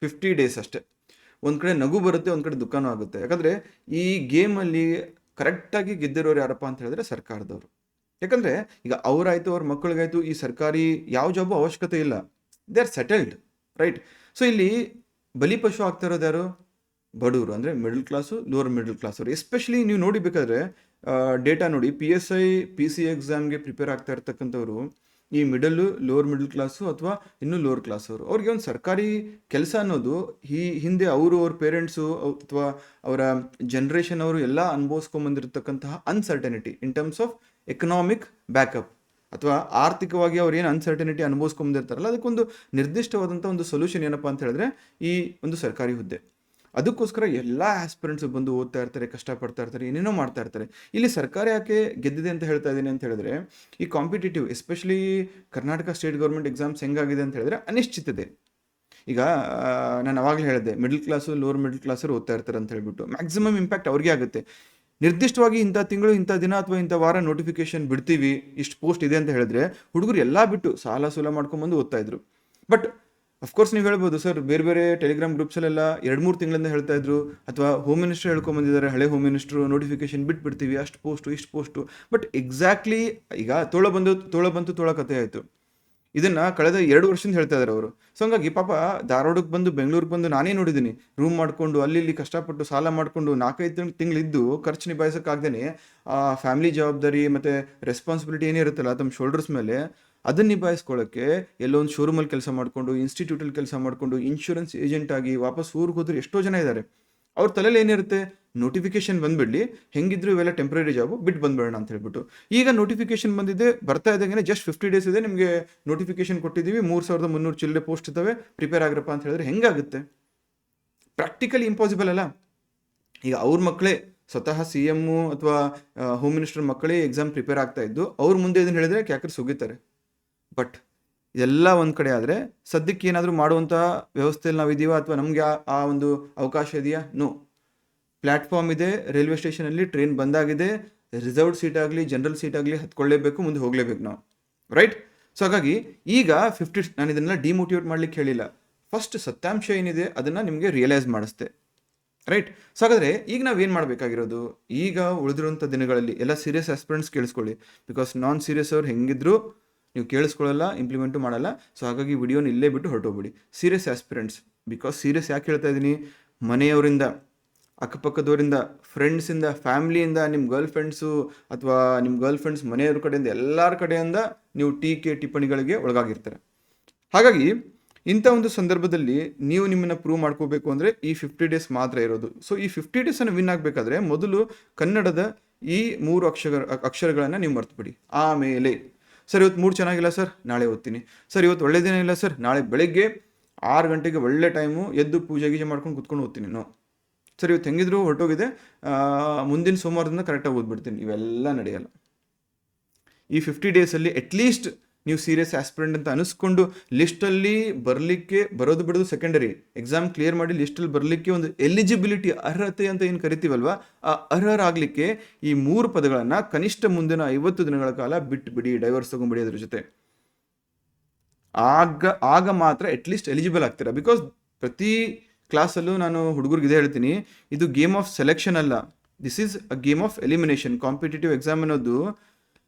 50 days ಅಷ್ಟೇ. ಒಂದು ಕಡೆ ನಗು ಬರುತ್ತೆ, ಒಂದು ಕಡೆ ದುಃಖನೂ ಆಗುತ್ತೆ. ಯಾಕಂದರೆ ಈ ಗೇಮಲ್ಲಿ ಕರೆಕ್ಟಾಗಿ ಗೆದ್ದಿರೋರು ಯಾರಪ್ಪ ಅಂತ ಹೇಳಿದ್ರೆ ಸರ್ಕಾರದವರು. ಯಾಕಂದರೆ ಈಗ ಅವರಾಯಿತು, ಅವ್ರ ಮಕ್ಕಳಿಗಾಯಿತು ಈ ಸರ್ಕಾರಿ ಯಾವ ಜಾಬು ಅವಶ್ಯಕತೆ ಇಲ್ಲ, they are settled, right? So ಇಲ್ಲಿ ಬಲಿಪಶು ಆಗ್ತಾ ಇರೋದು ಯಾರು? ಬಡವರು, ಅಂದರೆ ಮಿಡಲ್ ಕ್ಲಾಸು, ಲೋವರ್ ಮಿಡಲ್ ಕ್ಲಾಸವರು. ಎಸ್ಪೆಷಲಿ ನೀವು ನೋಡಿಬೇಕಾದ್ರೆ ಡೇಟಾ ನೋಡಿ, PSI PC ಎಕ್ಸಾಮ್ಗೆ ಪ್ರಿಪೇರ್ ಆಗ್ತಾ ಇರ್ತಕ್ಕಂಥವ್ರು ಈ ಮಿಡಲ್ಲು, ಲೋವರ್ ಮಿಡಲ್ ಕ್ಲಾಸು ಅಥವಾ ಇನ್ನೂ ಲೋವರ್ ಕ್ಲಾಸ್ ಅವರು. ಅವ್ರಿಗೆ ಒಂದು ಸರ್ಕಾರಿ ಕೆಲಸ ಅನ್ನೋದು ಹಿಂದೆ ಅವ್ರ ಪೇರೆಂಟ್ಸು ಅಥವಾ ಅವರ ಜನ್ರೇಷನ್ ಅವರು ಎಲ್ಲ ಅನುಭವಿಸ್ಕೊಂಬಂದಿರತಕ್ಕಂತಹ uncertainty in terms of economic backup ಅಥವಾ ಆರ್ಥಿಕವಾಗಿ ಅವ್ರು ಏನು ಅನ್ಸರ್ಟನಿಟಿ ಅನುಭವಿಸ್ಕೊಂಬಂದಿರ್ತಾರಲ್ಲ, ಅದಕ್ಕೊಂದು ನಿರ್ದಿಷ್ಟವಾದಂಥ ಒಂದು ಸೊಲ್ಯೂಷನ್ ಏನಪ್ಪ ಅಂತ ಹೇಳಿದ್ರೆ ಈ ಒಂದು ಸರ್ಕಾರಿ ಹುದ್ದೆ. ಅದಕ್ಕೋಸ್ಕರ ಎಲ್ಲ ಆಸ್ಪಿರೆಂಟ್ಸು ಬಂದು ಓದ್ತಾ ಇರ್ತಾರೆ, ಕಷ್ಟಪಡ್ತಾ ಇರ್ತಾರೆ, ಏನೇನೋ ಮಾಡ್ತಾ ಇರ್ತಾರೆ. ಇಲ್ಲಿ ಸರ್ಕಾರ ಯಾಕೆ ಗೆದ್ದಿದೆ ಅಂತ ಹೇಳ್ತಾ ಇದ್ದೀನಿ ಅಂತ ಹೇಳಿದ್ರೆ, ಈ competitive especially Karnataka state government exams ಹೆಂಗಾಗಿದೆ ಅಂತ ಹೇಳಿದ್ರೆ ಅನಿಶ್ಚಿತತೆ. ಈಗ ನಾನು ಅವಾಗಲೇ ಹೇಳಿದೆ, ಮಿಡಲ್ ಕ್ಲಾಸು, ಲೋವರ್ ಮಿಡಲ್ ಕ್ಲಾಸರು ಓದ್ತಾ ಇರ್ತಾರೆ ಅಂತ ಹೇಳ್ಬಿಟ್ಟು ಮ್ಯಾಕ್ಸಿಮಮ್ ಇಂಪ್ಯಾಕ್ಟ್ ಅವ್ರಿಗೆ ಆಗುತ್ತೆ. ನಿರ್ದಿಷ್ಟವಾಗಿ ಇಂಥ ತಿಂಗಳು, ಇಂಥ ದಿನ ಅಥವಾ ಇಂಥ ವಾರ ನೋಟಿಫಿಕೇಶನ್ ಬಿಡ್ತೀವಿ, ಇಷ್ಟು ಪೋಸ್ಟ್ ಇದೆ ಅಂತ ಹೇಳಿದ್ರೆ ಹುಡುಗರು ಎಲ್ಲ ಬಿಟ್ಟು ಸಾಲ ಸೂಲ ಮಾಡ್ಕೊಂಬಂದು ಓದ್ತಾ ಇದ್ರು. ಬಟ್ ಅಫ್ಕೋರ್ಸ್ ನೀವು ಹೇಳ್ಬೋದು, ಸರ್ ಬೇರೆ ಬೇರೆ ಟೆಲಿಗ್ರಾಮ್ ಗ್ರೂಪ್ಸಲ್ಲೆಲ್ಲ 2-3 ತಿಂಗಳಿಂದ ಹೇಳ್ತಾ ಇದ್ರು, ಅಥವಾ ಹೋಮ್ ಮಿನಿಸ್ಟರ್ ಹೇಳ್ಕೊಂಬಂದಿದ್ದಾರೆ, ಹಳೆ ಹೋಮ್ ಮಿನಿಸ್ಟ್ರು, ನೋಟಿಫಿಕೇಶನ್ ಬಿಟ್ಬಿಡ್ತೀವಿ, ಅಷ್ಟು ಪೋಸ್ಟು ಇಷ್ಟು ಪೋಸ್ಟು. ಬಟ್ ಎಕ್ಸಾಕ್ಟ್ಲಿ ಈಗ ತೋಳ ಬಂತು ತೋಳ ಕಥೆ ಆಯಿತು. ಇದನ್ನು ಕಳೆದ 2 ವರ್ಷದಿಂದ ಹೇಳ್ತಾ ಇದ್ದಾರೆ ಅವರು. ಸೊ ಹಂಗಾಗಿ ಪಾಪ ಧಾರವಾಡಕ್ಕೆ ಬಂದು, ಬೆಂಗಳೂರಿಗೆ ಬಂದು ನಾನೇ ನೋಡಿದ್ದೀನಿ, ರೂಮ್ ಮಾಡಿಕೊಂಡು ಅಲ್ಲಿ ಇಲ್ಲಿ ಕಷ್ಟಪಟ್ಟು ಸಾಲ ಮಾಡಿಕೊಂಡು 4-5 ತಿಂಗಳಿದ್ದು ಖರ್ಚು ನಿಭಾಯಿಸೋಕ್ಕಾಗ್ದೇ ಆ ಫ್ಯಾಮಿಲಿ ಜವಾಬ್ದಾರಿ ಮತ್ತು ರೆಸ್ಪಾನ್ಸಿಬಿಲಿಟಿ ಏನಿರುತ್ತಲ್ಲ ತಮ್ಮ ಶೋಲ್ಡರ್ಸ್ ಮೇಲೆ, ಅದನ್ನು ನಿಭಾಯಿಸ್ಕೊಳ್ಳೋಕ್ಕೆ ಎಲ್ಲೋ ಒಂದು ಶೋರೂಮಲ್ಲಿ ಕೆಲಸ ಮಾಡಿಕೊಂಡು, ಇನ್ಸ್ಟಿಟ್ಯೂಟಲ್ಲಿ ಕೆಲಸ ಮಾಡಿಕೊಂಡು, ಇನ್ಶೂರೆನ್ಸ್ ಏಜೆಂಟ್ ಆಗಿ ವಾಪಸ್ ಊರಿಗೆ ಹೋದ್ರೆ ಎಷ್ಟೋ ಜನ ಇದ್ದಾರೆ. ಅವ್ರ ತಲೆಯಲ್ಲಿ ಏನಿರುತ್ತೆ, ನೋಟಿಫಿಕೇಶನ್ ಬಂದುಬಿಡಲಿ, ಹೆಂಗಿದ್ರು ಇವೆಲ್ಲ ಟೆಂಪ್ರರಿ ಜಾಬು, ಬಿಟ್ಟು ಬಂದ್ಬೇಡ ಅಂತ ಹೇಳ್ಬಿಟ್ಟು. ಈಗ ನೋಟಿಫಿಕೇಶನ್ ಬಂದಿದೆ, ಬರ್ತಾ ಇದ್ದಂಗೆ ಜಸ್ಟ್ 50 ಡೇಸ್ ಇದೆ, ನಿಮಗೆ ನೋಟಿಫಿಕೇಶನ್ ಕೊಟ್ಟಿದ್ದೀವಿ, 3300 ಚಿಲ್ಲರೆ ಪೋಸ್ಟ್ ಇದ್ದಾವೆ, ಪ್ರಿಪೇರ್ ಆಗಿರಪ್ಪ ಅಂತ ಹೇಳಿದ್ರೆ ಹೆಂಗಾಗುತ್ತೆ? ಪ್ರಾಕ್ಟಿಕಲಿ ಇಂಪಾಸಿಬಲ್ ಅಲ್ಲ. ಈಗ ಅವ್ರ ಮಕ್ಕಳೇ ಸ್ವತಃ CM ಅಥವಾ ಹೋಮ್ ಮಿನಿಸ್ಟರ್ ಮಕ್ಕಳೇ ಎಕ್ಸಾಮ್ ಪ್ರಿಪೇರ್ ಆಗ್ತಾ ಇದ್ದು ಅವ್ರ ಮುಂದೆ ಇದನ್ನು ಹೇಳಿದ್ರೆ ಕ್ಯಾಕರ್ ಸುಗಿತಾರೆ. ಬಟ್ ಇದೆಲ್ಲ ಒಂದು ಕಡೆ ಆದರೆ ಸದ್ಯಕ್ಕೆ ಏನಾದರೂ ಮಾಡುವಂಥ ವ್ಯವಸ್ಥೆಯಲ್ಲಿ ನಾವಿದ್ದೀವಾ, ಅಥವಾ ನಮಗೆ ಆ ಒಂದು ಅವಕಾಶ ಇದೆಯಾ? ನೋ. ಪ್ಲ್ಯಾಟ್ಫಾರ್ಮ್ ಇದೆ, ರೈಲ್ವೆ ಸ್ಟೇಷನಲ್ಲಿ ಟ್ರೈನ್ ಬಂದಾಗಿದೆ, ರಿಸರ್ವ್ಡ್ ಸೀಟ್ ಆಗಲಿ ಜನರಲ್ ಸೀಟ್ ಆಗಲಿ ಹತ್ಕೊಳ್ಳೇಬೇಕು, ಮುಂದೆ ಹೋಗಲೇಬೇಕು ನಾವು, ರೈಟ್? ಸೊ ಹಾಗಾಗಿ ಈಗ 50, ನಾನು ಇದನ್ನೆಲ್ಲ ಡಿಮೋಟಿವೇಟ್ ಮಾಡಲಿಕ್ಕೆ ಹೇಳಿಲ್ಲ, ಫಸ್ಟ್ ಸತ್ಯಾಂಶ ಏನಿದೆ ಅದನ್ನು ನಿಮಗೆ ರಿಯಲೈಸ್ ಮಾಡಿಸ್ತೆ, ರೈಟ್? ಸೊ ಹಾಗಾದರೆ ಈಗ ನಾವೇನು ಮಾಡಬೇಕಾಗಿರೋದು, ಈಗ ಉಳಿದಿರುವಂಥ ದಿನಗಳಲ್ಲಿ ಎಲ್ಲ ಸೀರಿಯಸ್ ಆಸ್ಪಿರೆಂಟ್ಸ್ ಕೇಳಿಸ್ಕೊಳ್ಳಿ, ಬಿಕಾಸ್ ನಾನ್ ಸೀರಿಯಸ್ ಅವ್ರು ಹೆಂಗಿದ್ರು ನೀವು ಕೇಳಿಸ್ಕೊಳ್ಳಲ್ಲ, ಇಂಪ್ಲಿಮೆಂಟು ಮಾಡಲ್ಲ. ಸೊ ಹಾಗಾಗಿ ವಿಡಿಯೋನ ಇಲ್ಲೇ ಬಿಟ್ಟು ಹೊರಟೋಗ್ಬಿಡಿ. ಸೀರಿಯಸ್ ಆಸ್ಪಿರೆಂಟ್ಸ್, ಬಿಕಾಸ್ ಸೀರಿಯಸ್ ಯಾಕೆ ಹೇಳ್ತಾ ಇದ್ದೀನಿ, ಮನೆಯವರಿಂದ, ಅಕ್ಕಪಕ್ಕದವರಿಂದ, ಫ್ರೆಂಡ್ಸಿಂದ, ಫ್ಯಾಮ್ಲಿಯಿಂದ, ನಿಮ್ಮ ಗರ್ಲ್ ಫ್ರೆಂಡ್ಸು ಅಥವಾ ನಿಮ್ಮ ಗರ್ಲ್ ಫ್ರೆಂಡ್ಸ್ ಮನೆಯವ್ರ ಕಡೆಯಿಂದ, ಎಲ್ಲರ ಕಡೆಯಿಂದ ನೀವು ಟೀಕೆ ಟಿಪ್ಪಣಿಗಳಿಗೆ ಒಳಗಾಗಿರ್ತಾರೆ. ಹಾಗಾಗಿ ಇಂಥ ಒಂದು ಸಂದರ್ಭದಲ್ಲಿ ನೀವು ನಿಮ್ಮನ್ನು ಪ್ರೂವ್ ಮಾಡ್ಕೋಬೇಕು ಅಂದರೆ ಈ 50 ಡೇಸ್ ಮಾತ್ರ ಇರೋದು. ಸೊ ಈ 50 ಡೇಸನ್ನು ವಿನ್ ಆಗಬೇಕಾದ್ರೆ ಮೊದಲು ಕನ್ನಡದ ಈ 3 ಅಕ್ಷರಗಳನ್ನು ನೀವು ಮರ್ತುಬಿಡಿ. ಆಮೇಲೆ ಸರ್ ಇವತ್ತು ಮೂಡ್ ಚೆನ್ನಾಗಿಲ್ಲ ಸರ್, ನಾಳೆ ಓದ್ತೀನಿ. ಸರ್ ಇವತ್ತು ಒಳ್ಳೆ ದಿನ ಇಲ್ಲ ಸರ್, ನಾಳೆ ಬೆಳಗ್ಗೆ 6 ಗಂಟೆಗೆ ಒಳ್ಳೆ ಟೈಮು, ಎದ್ದು ಪೂಜೆ ಗೀಜೆ ಮಾಡ್ಕೊಂಡು ಕುತ್ಕೊಂಡು ಓದ್ತೀನಿ. ನೋ ಸರ್, ಇವತ್ತು ಹೆಂಗಿದ್ರು ಹೊರಟೋಗಿದೆ, ಮುಂದಿನ ಸೋಮವಾರದಿಂದ ಕರೆಕ್ಟಾಗಿ ಓದ್ಬಿಡ್ತೀನಿ. ಇವೆಲ್ಲ ನಡೆಯಲ್ಲ. ಈ 50 ಡೇಸಲ್ಲಿ ಅಟ್ಲೀಸ್ಟ್ ನೀವು ಸೀರಿಯಸ್ ಆಸ್ಪಿರೆಂಟ್ ಅಂತ ಅನಿಸ್ಕೊಂಡು ಲಿಸ್ಟಲ್ಲಿ ಬರಲಿಕ್ಕೆ, ಬರೋದು ಬಿಡೋದು ಸೆಕೆಂಡರಿ, ಎಕ್ಸಾಮ್ ಕ್ಲಿಯರ್ ಮಾಡಿ ಲಿಸ್ಟಲ್ಲಿ ಬರಲಿಕ್ಕೆ ಒಂದು ಎಲಿಜಿಬಿಲಿಟಿ, ಅರ್ಹತೆ ಅಂತ ಏನು ಕರಿತೀವಲ್ವ, ಆ ಅರ್ಹರಾಗಲಿಕ್ಕೆ ಈ 3 ಪದಗಳನ್ನು ಕನಿಷ್ಠ ಮುಂದಿನ 50 ದಿನಗಳ ಕಾಲ ಬಿಟ್ಬಿಡಿ, ಡೈವರ್ಸ್ ತೊಗೊಂಡ್ಬಿಡಿ ಅದ್ರ ಜೊತೆ. ಆಗ ಮಾತ್ರ ಅಟ್ಲೀಸ್ಟ್ ಎಲಿಜಿಬಲ್ ಆಗ್ತೀರಾ. ಬಿಕಾಸ್ ಪ್ರತಿ ಕ್ಲಾಸಲ್ಲೂ ನಾನು ಹುಡುಗರಿಗೆ ಇದೇ ಹೇಳ್ತೀನಿ, ಇದು ಗೇಮ್ ಆಫ್ ಸೆಲೆಕ್ಷನ್ ಅಲ್ಲ, this is a game of elimination. Competitive exam ಅನ್ನೋದು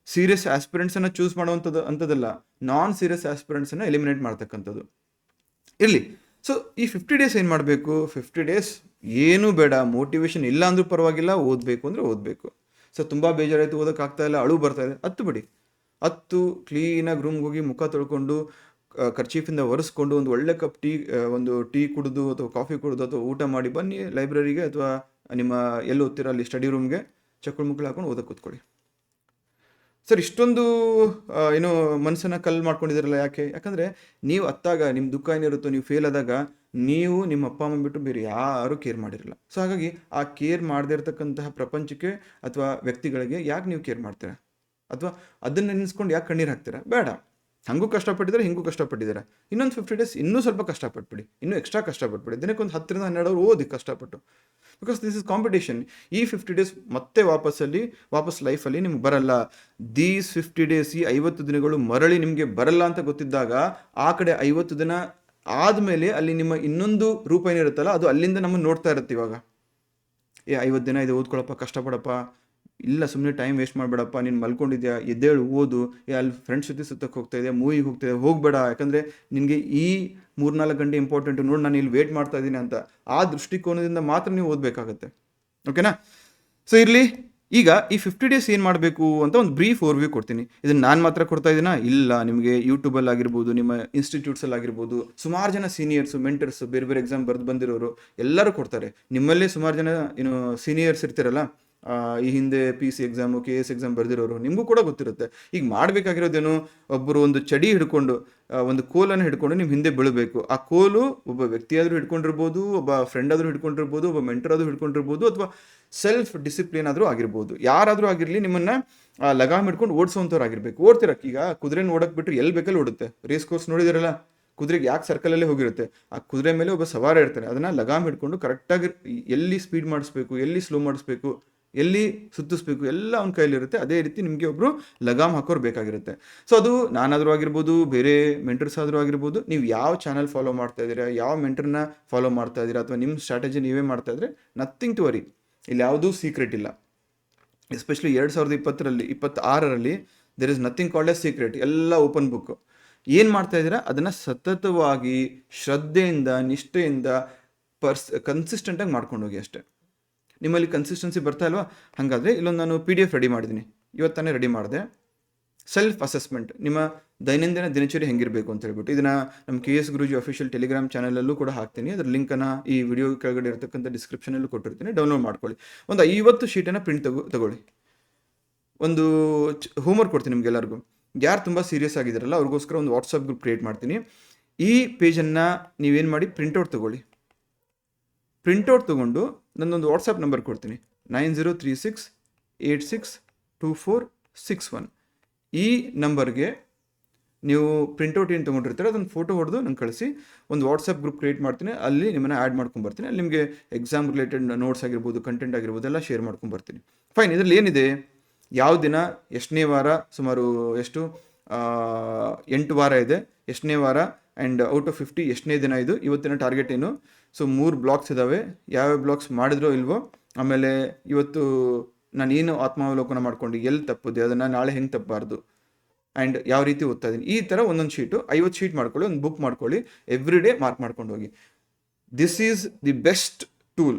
ಸೀರಿಯಸ್ ಆಸ್ಪಿರೆಂಟ್ಸನ್ನು ಚೂಸ್ ಮಾಡುವಂಥದ್ದು ಅಂಥದ್ದಲ್ಲ, ನಾನ್ ಸೀರಿಯಸ್ ಆಸ್ಪಿರೆಂಟ್ಸನ್ನು ಎಲಿಮಿನೇಟ್ ಮಾಡ್ತಕ್ಕಂಥದ್ದು. ಇರಲಿ. ಸೊ ಈ 50 ಡೇಸ್ ಏನು ಮಾಡಬೇಕು? 50 ಡೇಸ್ ಏನೂ ಬೇಡ, ಮೋಟಿವೇಶನ್ ಇಲ್ಲ ಅಂದ್ರೂ ಪರವಾಗಿಲ್ಲ, ಓದಬೇಕು ಅಂದರೆ ಓದಬೇಕು. ಸೊ ತುಂಬ ಬೇಜಾರಾಯಿತು, ಓದೋಕ್ಕಾಗ್ತಾ ಇಲ್ಲ, ಅಳು ಬರ್ತಾ ಇದೆ, ಬಿಡಿ. ಕ್ಲೀನಾಗಿ ರೂಮ್ಗೆ ಹೋಗಿ ಮುಖ ತೊಳ್ಕೊಂಡು, ಕರ್ಚೀಫಿಂದ ಒರೆಸ್ಕೊಂಡು, ಒಂದು ಒಳ್ಳೆ ಕಪ್ ಟೀ ಕುಡಿದು ಅಥವಾ ಕಾಫಿ ಕುಡಿದು ಅಥವಾ ಊಟ ಮಾಡಿ ಬನ್ನಿ ಲೈಬ್ರರಿಗೆ ಅಥವಾ ನಿಮ್ಮ ಎಲ್ಲಿ ಓದ್ತೀರ ಅಲ್ಲಿ ಸ್ಟಡಿ ರೂಮ್ಗೆ, ಚಕ್ಕಳು ಮುಕ್ಕಳು ಹಾಕೊಂಡು ಓದಕ್ಕೆ ಕೂತ್ಕೊಳ್ಳಿ. ಸರ್ ಇಷ್ಟೊಂದು ಏನು ಮನಸ್ಸನ್ನು ಕಲ್ಲು ಮಾಡ್ಕೊಂಡಿದ್ದೀರಲ್ಲ, ಯಾಕಂದರೆ ನೀವು ಅತ್ತಾಗ ನಿಮ್ಮ ದುಃಖ ಏನಿರುತ್ತೋ, ನೀವು ಫೇಲ್ ಆದಾಗ ನೀವು ನಿಮ್ಮ ಅಪ್ಪ ಅಮ್ಮ ಬಿಟ್ಟು ಬೇರೆ ಯಾರೂ ಕೇರ್ ಮಾಡಿರಲ್ಲ. ಸೊ ಹಾಗಾಗಿ ಆ ಕೇರ್ ಮಾಡದೇ ಇರತಕ್ಕಂತಹ ಪ್ರಪಂಚಕ್ಕೆ ಅಥವಾ ವ್ಯಕ್ತಿಗಳಿಗೆ ಯಾಕೆ ನೀವು ಕೇರ್ ಮಾಡ್ತೀರಾ? ಅಥವಾ ಅದನ್ನು ನೆನೆಸ್ಕೊಂಡು ಯಾಕೆ ಕಣ್ಣೀರು ಹಾಕ್ತೀರಾ? ಬೇಡ. ಹಂಗೂ ಕಷ್ಟಪಟ್ಟಿದ್ದಾರೆ, ಹಿಂಗೂ ಕಷ್ಟಪಟ್ಟಿದ್ದಾರೆ, ಇನ್ನೊಂದು 50 ಡೇಸ್ ಇನ್ನೂ ಸ್ವಲ್ಪ ಕಷ್ಟಪಟ್ಬಿಡಿ, ಇನ್ನೂ ಎಕ್ಸ್ಟ್ರಾ ಕಷ್ಟಪಟ್ಬಿಡಿ. ದಿನಕ್ಕೊಂದು 10ರಿಂದ 12 ಅವರ್ ಓದಿ ಕಷ್ಟಪಟ್ಟು. Because this is competition. ಈ 50 ಡೇಸ್ ಮತ್ತೆ ವಾಪಸ್ ಲೈಫಲ್ಲಿ ನಿಮ್ಗೆ ಬರಲ್ಲ. ದೀಸ್ 50 ಡೇಸ್, ಈ 50 ದಿನಗಳು ಮರಳಿ ನಿಮಗೆ ಬರಲ್ಲ ಅಂತ ಗೊತ್ತಿದ್ದಾಗ ಆ ಕಡೆ 50 ದಿನ ಆದಮೇಲೆ ಅಲ್ಲಿ ನಿಮ್ಮ ಇನ್ನೊಂದು ರೂಪ ಏನಿರುತ್ತಲ್ಲ ಅದು ಅಲ್ಲಿಂದ ನಮ್ಮನ್ನು ನೋಡ್ತಾ ಇರುತ್ತೆ. ಇವಾಗ 50 ದಿನ ಇದು ಓದ್ಕೊಳಪ್ಪ, ಕಷ್ಟಪಡಪ್ಪ, ಇಲ್ಲ ಸುಮ್ಮನೆ ಟೈಮ್ ವೇಸ್ಟ್ ಮಾಡಬೇಡಪ್ಪ, ನೀನು ಮಲ್ಕೊಂಡಿದ್ಯಾ, ಎದ್ದೇಳು ಓದು, ಅಲ್ಲಿ ಫ್ರೆಂಡ್ಸ್ ಜೊತೆ ಸುತ್ತಕ್ಕೆ ಹೋಗ್ತಾ ಇದೆಯಾ, ಮೂವಿಗೆ ಹೋಗ್ತಾ ಇದೆಯಾ, ಹೋಗಬೇಡ, ಯಾಕಂದರೆ ನಿನಗೆ ಈ 3-4 ಗಂಟೆ ಇಂಪಾರ್ಟೆಂಟು, ನೋಡಿ ನಾನು ಇಲ್ಲಿ ವೇಟ್ ಮಾಡ್ತಾ ಇದ್ದೀನಿ ಅಂತ. ಆ ದೃಷ್ಟಿಕೋನದಿಂದ ಮಾತ್ರ ನೀವು ಓದಬೇಕಾಗತ್ತೆ. ಓಕೆನಾ? ಸೊ ಇರಲಿ, ಈಗ ಈ 50 ಡೇಸ್ ಏನು ಮಾಡಬೇಕು ಅಂತ ಒಂದು ಬ್ರೀಫ್ ಓವರ್ವ್ಯೂ ಕೊಡ್ತೀನಿ. ಇದನ್ನು ನಾನು ಮಾತ್ರ ಕೊಡ್ತಾ ಇದ್ದೀನಾ? ಇಲ್ಲ, ನಿಮಗೆ ಯೂಟ್ಯೂಬಲ್ಲಿ ಆಗಿರ್ಬೋದು, ನಿಮ್ಮ ಇನ್ಸ್ಟಿಟ್ಯೂಟ್ಸಲ್ಲಿ ಆಗಿರ್ಬೋದು, ಸುಮಾರು ಜನ ಸೀನಿಯರ್ಸು, ಮೆಂಟರ್ಸು, ಬೇರೆ ಬೇರೆ ಎಕ್ಸಾಮ್ ಬರೆದು ಬಂದಿರೋರು ಎಲ್ಲರೂ ಕೊಡ್ತಾರೆ. ನಿಮ್ಮಲ್ಲೇ ಸುಮಾರು ಜನ ಸೀನಿಯರ್ಸ್ ಇರ್ತಿರಲ್ಲ, ಈ ಹಿಂದೆ PC ಎಕ್ಸಾಮು, KS ಎಕ್ಸಾಮ್ ಬರೆದಿರೋರು, ನಿಮಗೂ ಕೂಡ ಗೊತ್ತಿರುತ್ತೆ. ಈಗ ಮಾಡಬೇಕಾಗಿರೋದೇನು, ಒಬ್ಬರು ಒಂದು ಚಡಿ ಹಿಡ್ಕೊಂಡು, ಒಂದು ಕೋಲನ್ನು ಹಿಡ್ಕೊಂಡು ನಿಮ್ಮ ಹಿಂದೆ ಬೀಳಬೇಕು. ಆ ಕೋಲು ಒಬ್ಬ ವ್ಯಕ್ತಿಯಾದರೂ ಹಿಡ್ಕೊಂಡಿರ್ಬೋದು, ಒಬ್ಬ ಫ್ರೆಂಡ್ ಆದರೂ ಹಿಡ್ಕೊಂಡಿರ್ಬೋದು, ಒಬ್ಬ ಮೆಂಟರ್ ಆದರೂ ಹಿಡ್ಕೊಂಡಿರ್ಬೋದು, ಅಥವಾ ಸೆಲ್ಫ್ ಡಿಸಿಪ್ಲಿನ್ ಆದರೂ ಆಗಿರ್ಬೋದು. ಯಾರಾದರೂ ಆಗಿರಲಿ, ನಿಮ್ಮನ್ನು ಲಗಾಮ್ ಹಿಡ್ಕೊಂಡು ಓಡಿಸೋವಂಥವ್ರು ಆಗಿರಬೇಕು. ಓಡ್ತಿರಕ್ಕೆ ಈಗ ಕುದುರೆನ ಓಡಕ್ಕೆ ಬಿಟ್ಟರೆ ಎಲ್ಲಿ ಬೇಕಲ್ಲಿ ಓಡುತ್ತೆ. ರೇಸ್ ಕೋರ್ಸ್ ನೋಡಿದಿರಲ್ಲ, ಕುದುರೆಗೆ ಯಾಕೆ ಸರ್ಕಲಲ್ಲೇ ಹೋಗಿರುತ್ತೆ, ಆ ಕುದುರೆ ಮೇಲೆ ಒಬ್ಬ ಸವಾರ ಇರ್ತಾನೆ, ಅದನ್ನು ಲಗಾಮ್ ಹಿಡ್ಕೊಂಡು ಕರೆಕ್ಟಾಗಿ ಎಲ್ಲಿ ಸ್ಪೀಡ್ ಮಾಡಿಸ್ಬೇಕು, ಎಲ್ಲಿ ಸ್ಲೋ ಮಾಡಿಸ್ಬೇಕು, ಎಲ್ಲಿ ಸುತ್ತಿಸ್ಬೇಕು, ಎಲ್ಲ ಅವ್ನ ಕೈಲಿರುತ್ತೆ. ಅದೇ ರೀತಿ ನಿಮಗೆ ಒಬ್ಬರು ಲಗಾಮ್ ಹಾಕೋರು ಬೇಕಾಗಿರುತ್ತೆ. ಸೊ ಅದು ನಾನಾದರೂ ಆಗಿರ್ಬೋದು, ಬೇರೆ ಮೆಂಟರ್ಸ್ ಆದರೂ ಆಗಿರ್ಬೋದು, ನೀವು ಯಾವ ಚಾನಲ್ ಫಾಲೋ ಮಾಡ್ತಾ ಇದ್ದೀರಾ, ಯಾವ ಮೆಂಟರ್ನ ಫಾಲೋ ಮಾಡ್ತಾ ಇದ್ದೀರಾ, ಅಥವಾ ನಿಮ್ಮ ಸ್ಟ್ರಾಟಜಿ ನೀವೇ ಮಾಡ್ತಾ ಇದ್ರೆ, ನಥಿಂಗ್ ಟು ವರಿ. ಇಲ್ಲಿ ಯಾವುದೂ ಸೀಕ್ರೆಟ್ ಇಲ್ಲ. ಎಸ್ಪೆಷಲಿ 2026ರಲ್ಲಿ there is nothing called a secret. ಎಲ್ಲ ಓಪನ್ ಬುಕ್ಕು. ಏನು ಮಾಡ್ತಾ ಇದ್ದೀರಾ ಅದನ್ನು ಸತತವಾಗಿ ಶ್ರದ್ಧೆಯಿಂದ, ನಿಷ್ಠೆಯಿಂದ, ಕನ್ಸಿಸ್ಟೆಂಟಾಗಿ ಮಾಡ್ಕೊಂಡು ಹೋಗಿ ಅಷ್ಟೇ. ನಿಮ್ಮಲ್ಲಿ ಕನ್ಸಿಸ್ಟೆನ್ಸಿ ಬರ್ತಾ ಇಲ್ವಾ? ಹಾಗಾದರೆ ಇಲ್ಲೊಂದು ನಾನು PDF ರೆಡಿ ಮಾಡಿದ್ದೀನಿ, ಇವತ್ತಾನೇ ರೆಡಿ ಮಾಡಿದೆ. ಸೆಲ್ಫ್ ಅಸೆಸ್ಮೆಂಟ್, ನಿಮ್ಮ ದೈನಂದಿನ ದಿನಚರಿ ಹೆಂಗಿರಬೇಕು ಅಂತ ಹೇಳ್ಬಿಟ್ಟು, ಇದನ್ನು ನಮ್ಮ KS ಗುರೂಜಿ ಅಫಿಷಿಯಲ್ ಟೆಲಿಗ್ರಾಮ್ ಚಾನಲಲ್ಲೂ ಕೂಡ ಹಾಕ್ತೀನಿ. ಅದರ ಲಿಂಕನ್ನು ಈ ವಿಡಿಯೋ ಕೆಳಗಡೆ ಇರತಕ್ಕಂಥ ಡಿಸ್ಕ್ರಿಪ್ಷನಲ್ಲೂ ಕೊಟ್ಟಿರ್ತೀನಿ, ಡೌನ್ಲೋಡ್ ಮಾಡ್ಕೊಳ್ಳಿ. ಒಂದು 50 ಶೀಟನ್ನು ಪ್ರಿಂಟ್ ತಗೊಳ್ಳಿ. ಒಂದು ಹೋಮ್ವರ್ಕ್ ಕೊಡ್ತೀನಿ ನಿಮಗೆಲ್ಲರಿಗೂ. ಯಾರು ತುಂಬ ಸೀರಿಯಸ್ ಆಗಿದ್ದಾರಲ್ಲ ಅವ್ರಿಗೋಸ್ಕರ ಒಂದು ವಾಟ್ಸಪ್ ಗ್ರೂಪ್ ಕ್ರಿಯೇಟ್ ಮಾಡ್ತೀನಿ. ಈ ಪೇಜನ್ನು ನೀವೇನು ಮಾಡಿ ಪ್ರಿಂಟೌಟ್ ತೊಗೊಳ್ಳಿ. ಪ್ರಿಂಟೌಟ್ ತೊಗೊಂಡು ನನ್ನೊಂದು ವಾಟ್ಸಪ್ ನಂಬರ್ ಕೊಡ್ತೀನಿ, 9036862461. ಈ ನಂಬರ್ಗೆ ನೀವು ಪ್ರಿಂಟೌಟ್ ಏನು ತೊಗೊಂಡಿರ್ತೀರ ಅದನ್ನು ಫೋಟೋ ಹೊಡೆದು ನಂಗೆ ಕಳಿಸಿ. ಒಂದು ವಾಟ್ಸಪ್ ಗ್ರೂಪ್ ಕ್ರಿಯೇಟ್ ಮಾಡ್ತೀನಿ, ಅಲ್ಲಿ ನಿಮ್ಮನ್ನು ಆ್ಯಡ್ ಮಾಡ್ಕೊಂಬರ್ತೀನಿ. ಅಲ್ಲಿ ನಿಮಗೆ ಎಕ್ಸಾಮ್ ರಿಲೇಟೆಡ್ ನೋಟ್ಸ್ ಆಗಿರ್ಬೋದು, ಕಂಟೆಂಟ್ ಆಗಿರ್ಬೋದು ಎಲ್ಲ ಶೇರ್ ಮಾಡ್ಕೊಂಬರ್ತೀನಿ. ಫೈನ್. ಇದರಲ್ಲಿ ಏನಿದೆ, ಯಾವ ದಿನ, ಎಷ್ಟನೇ ವಾರ, ಸುಮಾರು ಎಷ್ಟು 8 ವಾರ ಇದೆ, ಎಷ್ಟನೇ ವಾರ, ಆ್ಯಂಡ್ ಔಟ್ ಆಫ್ 50 ಎಷ್ಟನೇ ದಿನ ಇದು, ಇವತ್ತಿನ ಟಾರ್ಗೆಟ್ ಏನು. ಸೊ 3 ಬ್ಲಾಕ್ಸ್ ಇದ್ದಾವೆ, ಯಾವ್ಯಾವ ಬ್ಲಾಕ್ಸ್ ಮಾಡಿದ್ರೋ ಇಲ್ವೋ, ಆಮೇಲೆ ಇವತ್ತು ನಾನು ಏನು ಆತ್ಮಾವಲೋಕನ ಮಾಡ್ಕೊಂಡು ಎಲ್ಲಿ ತಪ್ಪಿದೆ, ಅದನ್ನು ನಾಳೆ ಹೆಂಗೆ ತಪ್ಪಬಾರ್ದು, ಆ್ಯಂಡ್ ಯಾವ ರೀತಿ ಓದ್ತಾ ಇದ್ದೀನಿ. ಈ ಥರ ಒಂದೊಂದು ಶೀಟು 50 ಶೀಟ್ ಮಾಡ್ಕೊಳ್ಳಿ, ಒಂದು ಬುಕ್ ಮಾಡ್ಕೊಳ್ಳಿ, ಎವ್ರಿ ಡೇ ಮಾರ್ಕ್ ಮಾಡ್ಕೊಂಡು ಹೋಗಿ. This is the best tool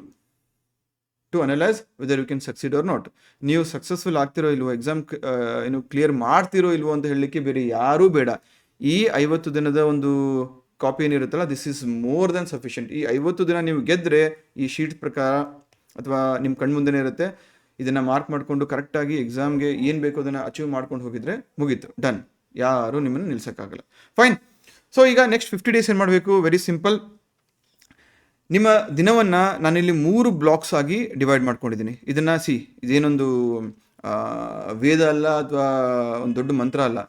to analyse whether you can succeed or not. ನೀವು ಸಕ್ಸಸ್ಫುಲ್ ಆಗ್ತಿರೋ ಇಲ್ವೋ, ಎಕ್ಸಾಮ್ ಏನು ಕ್ಲಿಯರ್ ಮಾಡ್ತಿರೋ ಇಲ್ವೋ ಅಂತ ಹೇಳಲಿಕ್ಕೆ ಬೇರೆ ಯಾರೂ ಬೇಡ. ಈ 50 ದಿನದ ಒಂದು ಕಾಪಿ ಏನಿರುತ್ತಲ್ಲ, this is more than sufficient. ಈ 50 ದಿನ ನೀವು ಗೆದ್ದರೆ ಈ ಶೀಟ್ ಪ್ರಕಾರ ಅಥವಾ ನಿಮ್ಮ ಕಣ್ಮುಂದೆನೇ ಇರುತ್ತೆ, ಇದನ್ನು ಮಾರ್ಕ್ ಮಾಡಿಕೊಂಡು ಕರೆಕ್ಟಾಗಿ ಎಕ್ಸಾಮ್ಗೆ ಏನು ಬೇಕೋ ಅದನ್ನು ಅಚೀವ್ ಮಾಡ್ಕೊಂಡು ಹೋಗಿದ್ರೆ ಮುಗೀತು, ಡನ್. ಯಾರೂ ನಿಮ್ಮನ್ನು ನಿಲ್ಸೋಕ್ಕಾಗಲ್ಲ. ಫೈನ್. ಸೊ ಈಗ ನೆಕ್ಸ್ಟ್ 50 ಡೇಸ್ ಏನು ಮಾಡಬೇಕು? Very simple. ನಿಮ್ಮ ದಿನವನ್ನು ನಾನಿಲ್ಲಿ 3 ಬ್ಲಾಕ್ಸ್ ಆಗಿ ಡಿವೈಡ್ ಮಾಡ್ಕೊಂಡಿದ್ದೀನಿ. ಇದನ್ನು ಇದೇನೊಂದು ವೇದ ಅಲ್ಲ ಅಥವಾ ಒಂದು ದೊಡ್ಡ ಮಂತ್ರ ಅಲ್ಲ.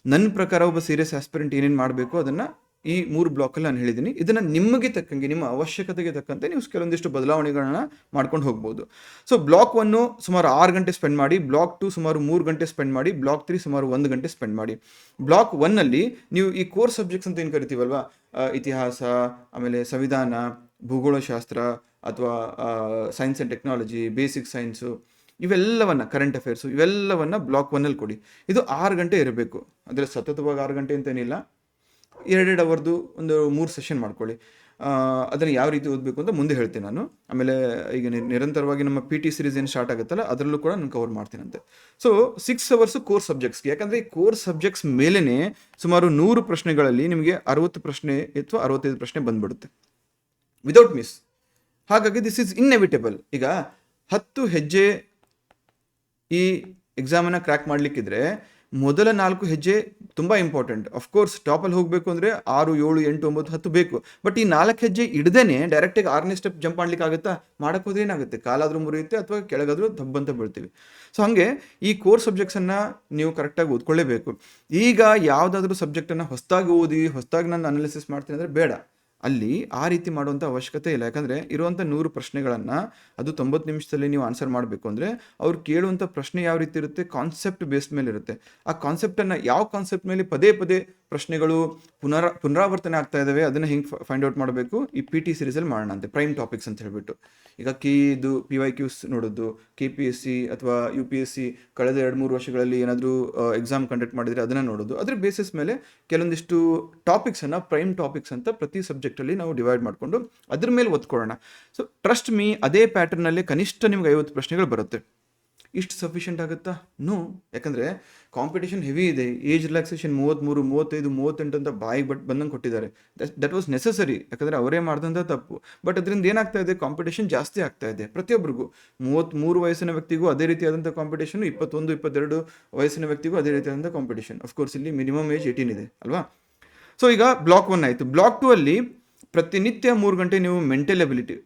ನನ್ನ ಪ್ರಕಾರ ಒಬ್ಬ ಸೀರಿಯಸ್ ಆಸ್ಪಿರೆಂಟ್ ಏನೇನು ಮಾಡಬೇಕು ಅದನ್ನು ಈ 3 ಬ್ಲಾಕಲ್ಲಿ ನಾನು ಹೇಳಿದ್ದೀನಿ. ಇದನ್ನು ನಿಮಗೆ ತಕ್ಕಂಗೆ, ನಿಮ್ಮ ಅವಶ್ಯಕತೆಗೆ ತಕ್ಕಂತೆ ನೀವು ಕೆಲವೊಂದಿಷ್ಟು ಬದಲಾವಣೆಗಳನ್ನ ಮಾಡ್ಕೊಂಡು ಹೋಗ್ಬೋದು. ಸೊ ಬ್ಲಾಕ್ 1 ಸುಮಾರು 6 ಗಂಟೆ ಸ್ಪೆಂಡ್ ಮಾಡಿ, ಬ್ಲಾಕ್ 2 ಸುಮಾರು 3 ಗಂಟೆ ಸ್ಪೆಂಡ್ ಮಾಡಿ, ಬ್ಲಾಕ್ 3 ಸುಮಾರು 1 ಗಂಟೆ ಸ್ಪೆಂಡ್ ಮಾಡಿ. ಬ್ಲಾಕ್ 1ನಲ್ಲಿ ನೀವು ಈ ಕೋರ್ ಸಬ್ಜೆಕ್ಟ್ಸ್ ಅಂತ ಏನು ಕರಿತೀವಲ್ವಾ, ಇತಿಹಾಸ, ಆಮೇಲೆ ಸಂವಿಧಾನ, ಭೂಗೋಳಶಾಸ್ತ್ರ, ಅಥವಾ science and technology, basic science, ಇವೆಲ್ಲವನ್ನು, ಕರೆಂಟ್ ಅಫೇರ್ಸು, ಇವೆಲ್ಲವನ್ನು ಬ್ಲಾಕ್ 1ನಲ್ಲಿ ಕೊಡಿ. ಇದು 6 ಗಂಟೆ ಇರಬೇಕು. ಅಂದರೆ ಸತತವಾಗಿ 6 ಗಂಟೆ ಅಂತೇನಿಲ್ಲ, 2 ಅವರ್ದು ಒಂದು 3 ಸೆಷನ್ ಮಾಡ್ಕೊಳ್ಳಿ. ಅದನ್ನು ಯಾವ ರೀತಿ ಓದಬೇಕು ಅಂತ ಮುಂದೆ ಹೇಳ್ತೀನಿ ನಾನು. ಆಮೇಲೆ ಈಗ ನಿರಂತರವಾಗಿ ನಮ್ಮ PT ಸೀರೀಸ್ ಏನು ಸ್ಟಾರ್ಟ್ ಆಗುತ್ತಲ್ಲ ಅದರಲ್ಲೂ ಕೂಡ ನಾನು ಕವರ್ ಮಾಡ್ತೀನಂತೆ. ಸೊ 6 ಅವರ್ಸು ಕೋರ್ ಸಬ್ಜೆಕ್ಟ್ಸ್ಗೆ, ಯಾಕಂದರೆ ಈ ಕೋರ್ ಸಬ್ಜೆಕ್ಟ್ಸ್ ಮೇಲೇ ಸುಮಾರು 100 ಪ್ರಶ್ನೆಗಳಲ್ಲಿ ನಿಮಗೆ 60 ಪ್ರಶ್ನೆ ಅಥವಾ 65 ಪ್ರಶ್ನೆ ಬಂದ್ಬಿಡುತ್ತೆ ವಿದೌಟ್ ಮಿಸ್. ಹಾಗಾಗಿ ದಿಸ್ ಈಸ್ ಇನ್ಎವಿಟೇಬಲ್. ಈಗ 10 ಹೆಜ್ಜೆ ಈ ಎಕ್ಸಾಮನ್ನು ಕ್ರ್ಯಾಕ್ ಮಾಡಲಿಕ್ಕಿದ್ರೆ ಮೊದಲ 4 ಹೆಜ್ಜೆ ತುಂಬ ಇಂಪಾರ್ಟೆಂಟ್. ಅಫ್ಕೋರ್ಸ್ ಟಾಪಲ್ಲಿ ಹೋಗಬೇಕು ಅಂದರೆ 6, 7, 8, 9, 10 ಬೇಕು. ಬಟ್ ಈ 4 ಹೆಜ್ಜೆ ಇಡ್ದೇ ಡೈರೆಕ್ಟಾಗಿ 6ನೇ ಸ್ಟೆಪ್ ಜಂಪ್ ಮಾಡ್ಲಿಕ್ಕೆ ಆಗುತ್ತಾ? ಮಾಡೋಕ್ಕೆ ಹೋದ್ರೆ ಏನಾಗುತ್ತೆ, ಕಾಲಾದರೂ ಮುರಿಯುತ್ತೆ ಅಥವಾ ಕೆಳಗಾದರೂ ದಬ್ಬಂತ ಬೀಳ್ತೀವಿ. ಸೊ ಹಾಗೆ ಈ ಕೋರ್ ಸಬ್ಜೆಕ್ಟ್ಸನ್ನು ನೀವು ಕರೆಕ್ಟಾಗಿ ಓದ್ಕೊಳ್ಳೇಬೇಕು. ಈಗ ಯಾವುದಾದ್ರೂ ಸಬ್ಜೆಕ್ಟನ್ನು ಹೊಸದಾಗಿ ಓದಿ ಹೊಸದಾಗಿ ನಾನು ಅನಾಲಿಸಿಸ್ ಮಾಡ್ತೀನಿ ಅಂದರೆ ಬೇಡ. ಅಲ್ಲಿ ಆ ರೀತಿ ಮಾಡುವಂಥ ಅವಶ್ಯಕತೆ ಇಲ್ಲ. ಯಾಕಂದರೆ ಇರುವಂಥ 100 ಪ್ರಶ್ನೆಗಳನ್ನು ಅದು 90 ನಿಮಿಷದಲ್ಲಿ ನೀವು ಆನ್ಸರ್ ಮಾಡಬೇಕು ಅಂದರೆ ಅವ್ರು ಕೇಳುವಂಥ ಪ್ರಶ್ನೆ ಯಾವ ರೀತಿ ಇರುತ್ತೆ, ಕಾನ್ಸೆಪ್ಟ್ ಬೇಸ್ಡ್ ಮೇಲೆ ಇರುತ್ತೆ. ಆ ಕಾನ್ಸೆಪ್ಟನ್ನು ಯಾವ ಕಾನ್ಸೆಪ್ಟ್ ಮೇಲೆ ಪದೇ ಪದೇ ಪ್ರಶ್ನೆಗಳು ಪುನರಾವರ್ತನೆ ಆಗ್ತಾ ಇದ್ದಾವೆ ಅದನ್ನು ಹೆಂಗೆ ಫೈಂಡ್ ಔಟ್ ಮಾಡಬೇಕು, ಈ PT ಸೀರೀಸಲ್ಲಿ ಮಾಡೋಣ ಅಂತೆ, ಪ್ರೈಮ್ ಟಾಪಿಕ್ಸ್ ಅಂತ ಹೇಳ್ಬಿಟ್ಟು. ಈಗ ಇದು PYQs ನೋಡೋದು, KPSC ಅಥವಾ UPSC ಕಳೆದ 2-3 ವರ್ಷಗಳಲ್ಲಿ ಏನಾದರೂ ಎಕ್ಸಾಮ್ ಕಂಡಕ್ಟ್ ಮಾಡಿದರೆ ಅದನ್ನು ನೋಡೋದು. ಅದ್ರ ಬೇಸಿಸ್ ಮೇಲೆ ಕೆಲವೊಂದಿಷ್ಟು ಟಾಪಿಕ್ಸನ್ನು ಪ್ರೈಮ್ ಟಾಪಿಕ್ಸ್ ಅಂತ ಪ್ರತಿ ಸಬ್ಜೆಕ್ಟಲ್ಲಿ ನಾವು ಡಿವೈಡ್ ಮಾಡಿಕೊಂಡು ಅದ್ರ ಮೇಲೆ ಒತ್ಕೊಳ್ಳೋಣ. ಸೊ ಟ್ರಸ್ಟ್ ಮೀ, ಅದೇ ಪ್ಯಾಟರ್ನಲ್ಲಿ ಕನಿಷ್ಠ ನಿಮ್ಗೆ 50 ಪ್ರಶ್ನೆಗಳು ಬರುತ್ತೆ. ಇಷ್ಟು ಸಫಿಷಿಯೆಂಟ್ ಆಗುತ್ತಾ? ನೋ. ಯಾಕಂದರೆ ಕಾಂಪಿಟೇಷನ್ ಹೆವಿ ಇದೆ. ಏಜ್ ರಿಲ್ಯಾಕ್ಸೇಷನ್ 33, 35, 38 ಅಂತ ಬಾಯಿಗೆ ಬಂದಂಗೆ ಕೊಟ್ಟಿದ್ದಾರೆ. ದಟ್ ವಾಸ್ ನೆಸಸರಿ, ಯಾಕಂದರೆ ಅವರೇ ಮಾಡಿದಂಥ ತಪ್ಪು. ಬಟ್ ಅದರಿಂದ ಏನಾಗ್ತಾ ಇದೆ, ಕಾಂಪಿಟೇಷನ್ ಜಾಸ್ತಿ ಆಗ್ತಾ ಇದೆ ಪ್ರತಿಯೊಬ್ಬರಿಗೂ. 33 ವಯಸ್ಸಿನ ವ್ಯಕ್ತಿಗೂ ಅದೇ ರೀತಿಯಾದಂಥ ಕಾಂಪಿಟೇಷನ್, 21, 22 ವಯಸ್ಸಿನ ವ್ಯಕ್ತಿಗೂ ಅದೇ ರೀತಿಯಾದಂಥ ಕಾಂಪಿಟೇಷನ್. ಅಫ್ಕೋರ್ಸ್ ಇಲ್ಲಿ ಮಿನಿಮಮ್ ಏಜ್ 18 ಇದೆ ಅಲ್ವಾ. ಸೊ ಈಗ ಬ್ಲಾಕ್ 1 ಆಯಿತು. ಬ್ಲಾಕ್ 2 ಅಲ್ಲಿ ಪ್ರತಿನಿತ್ಯ 3 ಗಂಟೆ ನೀವು ಮೆಂಟಲ್ ಎಬಿಲಿಟಿ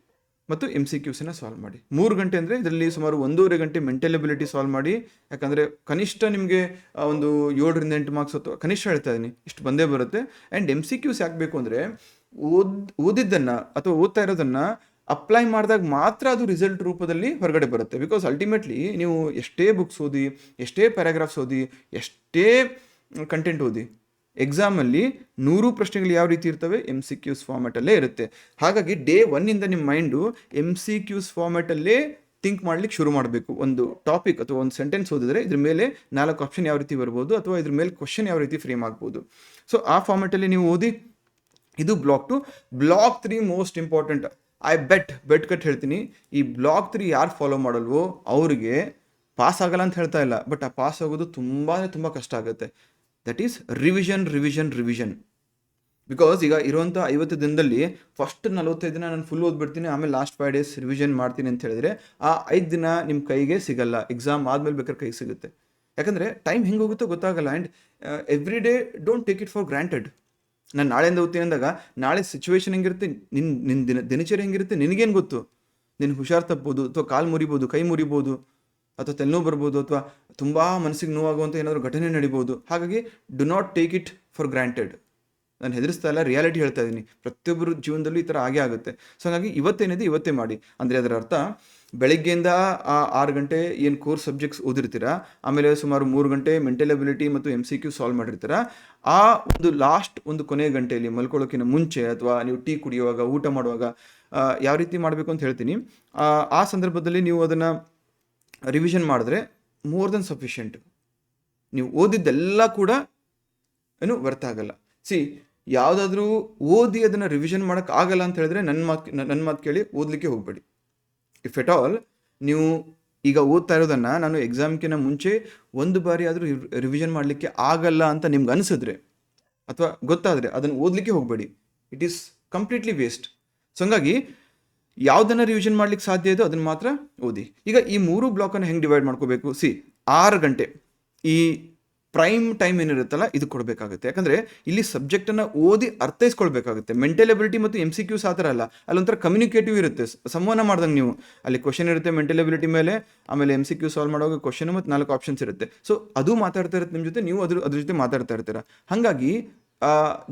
ಮತ್ತು MCQಸನ್ನು ಸಾಲ್ವ್ ಮಾಡಿ. 3 ಗಂಟೆ ಅಂದರೆ ಇದರಲ್ಲಿ ಸುಮಾರು 1.5 ಗಂಟೆ ಮೆಂಟಲ್ ಎಬಿಲಿಟಿ ಸಾಲ್ವ್ ಮಾಡಿ. ಯಾಕಂದರೆ ಕನಿಷ್ಠ ನಿಮಗೆ ಒಂದು 7ರಿಂದ 8 ಮಾರ್ಕ್ಸ್ ಅಥವಾ ಕನಿಷ್ಠ ಹೇಳ್ತಾ ಇದ್ದೀನಿ, ಇಷ್ಟು ಬಂದೇ ಬರುತ್ತೆ. ಆ್ಯಂಡ್ MCQs ಯಾಕೆ ಬೇಕು ಅಂದರೆ ಓದಿದ್ದನ್ನು ಅಥವಾ ಓದ್ತಾ ಇರೋದನ್ನು ಅಪ್ಲೈ ಮಾಡಿದಾಗ ಮಾತ್ರ ಅದು ರಿಸಲ್ಟ್ ರೂಪದಲ್ಲಿ ಹೊರಗಡೆ ಬರುತ್ತೆ. ಬಿಕಾಸ್ ಅಲ್ಟಿಮೇಟ್ಲಿ ನೀವು ಎಷ್ಟೇ ಬುಕ್ಸ್ ಓದಿ, ಎಷ್ಟೇ ಪ್ಯಾರಾಗ್ರಾಫ್ಸ್ ಓದಿ, ಎಷ್ಟೇ ಕಂಟೆಂಟ್ ಓದಿ, ಎಕ್ಸಾಮಲ್ಲಿ 100 ಪ್ರಶ್ನೆಗಳು ಯಾವ ರೀತಿ ಇರ್ತವೆ, MCQs ಫಾರ್ಮ್ಯಾಟಲ್ಲೇ ಇರುತ್ತೆ. ಹಾಗಾಗಿ ಡೇ 1ಇಂದ ನಿಮ್ಮ ಮೈಂಡು MCQs ಫಾರ್ಮ್ಯಾಟಲ್ಲೇ ಥಿಂಕ್ ಮಾಡ್ಲಿಕ್ಕೆ ಶುರು ಮಾಡಬೇಕು. ಒಂದು ಟಾಪಿಕ್ ಅಥವಾ ಒಂದು ಸೆಂಟೆನ್ಸ್ ಓದಿದ್ರೆ ಇದ್ರ ಮೇಲೆ 4 ಆಪ್ಷನ್ ಯಾವ ರೀತಿ ಬರ್ಬೋದು ಅಥವಾ ಇದ್ರ ಮೇಲೆ ಕ್ವಶನ್ ಯಾವ ರೀತಿ ಫ್ರೇಮ್ ಆಗ್ಬೋದು. ಸೊ ಆ ಫಾರ್ಮ್ಯಾಟಲ್ಲಿ ನೀವು ಓದಿ. ಇದು block 2. Block 3 most important. I bet cut ಹೇಳ್ತೀನಿ, ಈ ಬ್ಲಾಕ್ 3 ಯಾರು ಫಾಲೋ ಮಾಡಲ್ವೋ ಅವ್ರಿಗೆ ಪಾಸ್ ಆಗಲ್ಲ ಅಂತ ಹೇಳ್ತಾ ಇಲ್ಲ, ಬಟ್ ಆ ಪಾಸ್ ಆಗೋದು ತುಂಬ ಕಷ್ಟ ಆಗುತ್ತೆ. That is revision. ಬಿಕಾಸ್ ಈಗ ಇರುವಂಥ 50 ದಿನದಲ್ಲಿ ಫಸ್ಟ್ 45 ದಿನ ನಾನು ಫುಲ್ ಓದ್ಬಿಡ್ತೀನಿ, ಆಮೇಲೆ ಲಾಸ್ಟ್ 5 ಡೇಸ್ ರಿವಿಷನ್ ಮಾಡ್ತೀನಿ ಅಂತ ಹೇಳಿದ್ರೆ ಆ 5 ದಿನ ನಿಮ್ಮ ಕೈಗೆ ಸಿಗಲ್ಲ. ಎಕ್ಸಾಮ್ ಆದಮೇಲೆ ಬೇಕಾದ್ರೆ ಕೈಗೆ ಸಿಗುತ್ತೆ. ಯಾಕಂದರೆ ಟೈಮ್ ಹೆಂಗೆ ಹೋಗುತ್ತೋ ಗೊತ್ತಾಗಲ್ಲ. And every day don't take it for granted. ನಾನು ನಾಳೆಯಿಂದ ಓದ್ತೀನಿ ಅಂದಾಗ ನಾಳೆ ಸಿಚುವೇಶನ್ ಹೆಂಗಿರುತ್ತೆ, ನಿನ್ನ ದಿನಚರಿ ಹೆಂಗಿರುತ್ತೆ ನಿನಗೇನು ಗೊತ್ತು. ನಿನ್ನ ಹುಷಾರು ತಪ್ಬೋದು, ಅಥವಾ ಕಾಲು ಮುರಿಬೋದು, ಕೈ ಮುರಿಬೋದು, ಅಥವಾ ತಲೆನೋವು ಬರ್ಬೋದು, ಅಥವಾ ತುಂಬ ಮನಸ್ಸಿಗೆ ನೋವಾಗುವಂಥ ಏನಾದರೂ ಘಟನೆ ನಡಿಬೋದು. ಹಾಗಾಗಿ do not take it for granted. ನಾನು ಹೆದರಿಸ್ತಾ ಇಲ್ಲ, ರಿಯಾಲಿಟಿ ಹೇಳ್ತಾ ಇದ್ದೀನಿ. ಪ್ರತಿಯೊಬ್ಬರು ಜೀವನದಲ್ಲೂ ಈ ಥರ ಆಗೇ ಆಗುತ್ತೆ. ಸೊ ಹಾಗಾಗಿ ಇವತ್ತೇನಿದೆ ಇವತ್ತೇ ಮಾಡಿ. ಅಂದರೆ ಅದರ ಅರ್ಥ ಬೆಳಗ್ಗೆಯಿಂದ ಆ 6 ಗಂಟೆ ಏನು ಕೋರ್ಸ್ ಸಬ್ಜೆಕ್ಟ್ಸ್ ಓದಿರ್ತೀರ, ಆಮೇಲೆ ಸುಮಾರು 3 ಗಂಟೆ ಮೆಂಟಲ್ ಎಬಿಲಿಟಿ ಮತ್ತು MCQ ಸಾಲ್ವ್ ಮಾಡಿರ್ತೀರ. ಆ ಒಂದು ಕೊನೆಯ ಗಂಟೆಯಲ್ಲಿ ಮಲ್ಕೊಳ್ಳೋಕ್ಕಿಂತ ಮುಂಚೆ ಅಥವಾ ನೀವು ಟೀ ಕುಡಿಯುವಾಗ, ಊಟ ಮಾಡುವಾಗ ಯಾವ ರೀತಿ ಮಾಡಬೇಕು ಅಂತ ಹೇಳ್ತೀನಿ. ಆ ಸಂದರ್ಭದಲ್ಲಿ ನೀವು ಅದನ್ನು ರಿವಿಷನ್ ಮಾಡಿದ್ರೆ ಮೋರ್ ದೆನ್ ಸಫಿಷಿಯೆಂಟ್. ನೀವು ಓದಿದ್ದೆಲ್ಲ ಕೂಡ ವ್ಯರ್ಥ ಆಗಲ್ಲ. ಯಾವುದಾದ್ರೂ ಓದಿ ಅದನ್ನು ರಿವಿಷನ್ ಮಾಡೋಕ್ಕೆ ಆಗಲ್ಲ ಅಂತ ಹೇಳಿದ್ರೆ ನನ್ನ ಮಾತು ಕೇಳಿ ಓದಲಿಕ್ಕೆ ಹೋಗಬೇಡಿ. ಇಫ್ ಎಟ್ ಆಲ್ ನೀವು ಈಗ ಓದ್ತಾ ಇರೋದನ್ನು ನಾನು ಎಕ್ಸಾಮ್ಕಿಂತ ಮುಂಚೆ ಒಂದು ಬಾರಿ ಆದರೂ ರಿವಿಷನ್ ಮಾಡಲಿಕ್ಕೆ ಆಗಲ್ಲ ಅಂತ ನಿಮ್ಗೆ ಅನಿಸಿದ್ರೆ ಅಥವಾ ಗೊತ್ತಾದರೆ ಅದನ್ನು ಓದಲಿಕ್ಕೆ ಹೋಗಬೇಡಿ. It is completely waste. So ಹಂಗಾಗಿ ಯಾವುದನ್ನು ರಿವಿಷನ್ ಮಾಡ್ಲಿಕ್ಕೆ ಸಾಧ್ಯ ಇದೋ ಅದನ್ನು ಮಾತ್ರ ಓದಿ. ಈಗ ಈ 3 ಬ್ಲಾಕನ್ನು ಹೆಂಗೆ ಡಿವೈಡ್ ಮಾಡ್ಕೋಬೇಕು? 6 ಗಂಟೆ ಈ ಪ್ರೈಮ್ ಟೈಮ್ ಏನಿರುತ್ತಲ್ಲ ಇದು ಕೊಡಬೇಕಾಗುತ್ತೆ. ಯಾಕಂದರೆ ಇಲ್ಲಿ ಸಬ್ಜೆಕ್ಟನ್ನು ಓದಿ ಅರ್ಥೈಸ್ಕೊಳ್ಬೇಕಾಗುತ್ತೆ. ಮೆಂಟಲ್ ಎಬಿಲಿಟಿ ಮತ್ತು MCQs ಆ ಥರ ಅಲ್ಲ, ಅಲ್ಲೊಂಥರ ಕಮ್ಯುನಿಕೇಟಿವ್ ಇರುತ್ತೆ, ಸಂವಹನ ಮಾಡ್ದಂಗೆ. ನೀವು ಅಲ್ಲಿ ಕ್ವಶನ್ ಇರುತ್ತೆ ಮೆಂಟಲ್ ಎಬಿಲಿಟಿ ಮೇಲೆ, ಆಮೇಲೆ MCQ ಸಾಲ್ವ್ ಮಾಡುವಾಗ ಕ್ವಶನ್ ಮತ್ತು 4 ಆಪ್ಷನ್ಸ್ ಇರುತ್ತೆ. ಸೊ ಅದು ಮಾತಾಡ್ತಾ ಇರುತ್ತೆ ನಿಮ್ಮ ಜೊತೆ, ನೀವು ಅದ್ರ ಜೊತೆ ಮಾತಾಡ್ತಾ ಇರ್ತೀರ. ಹಾಗಾಗಿ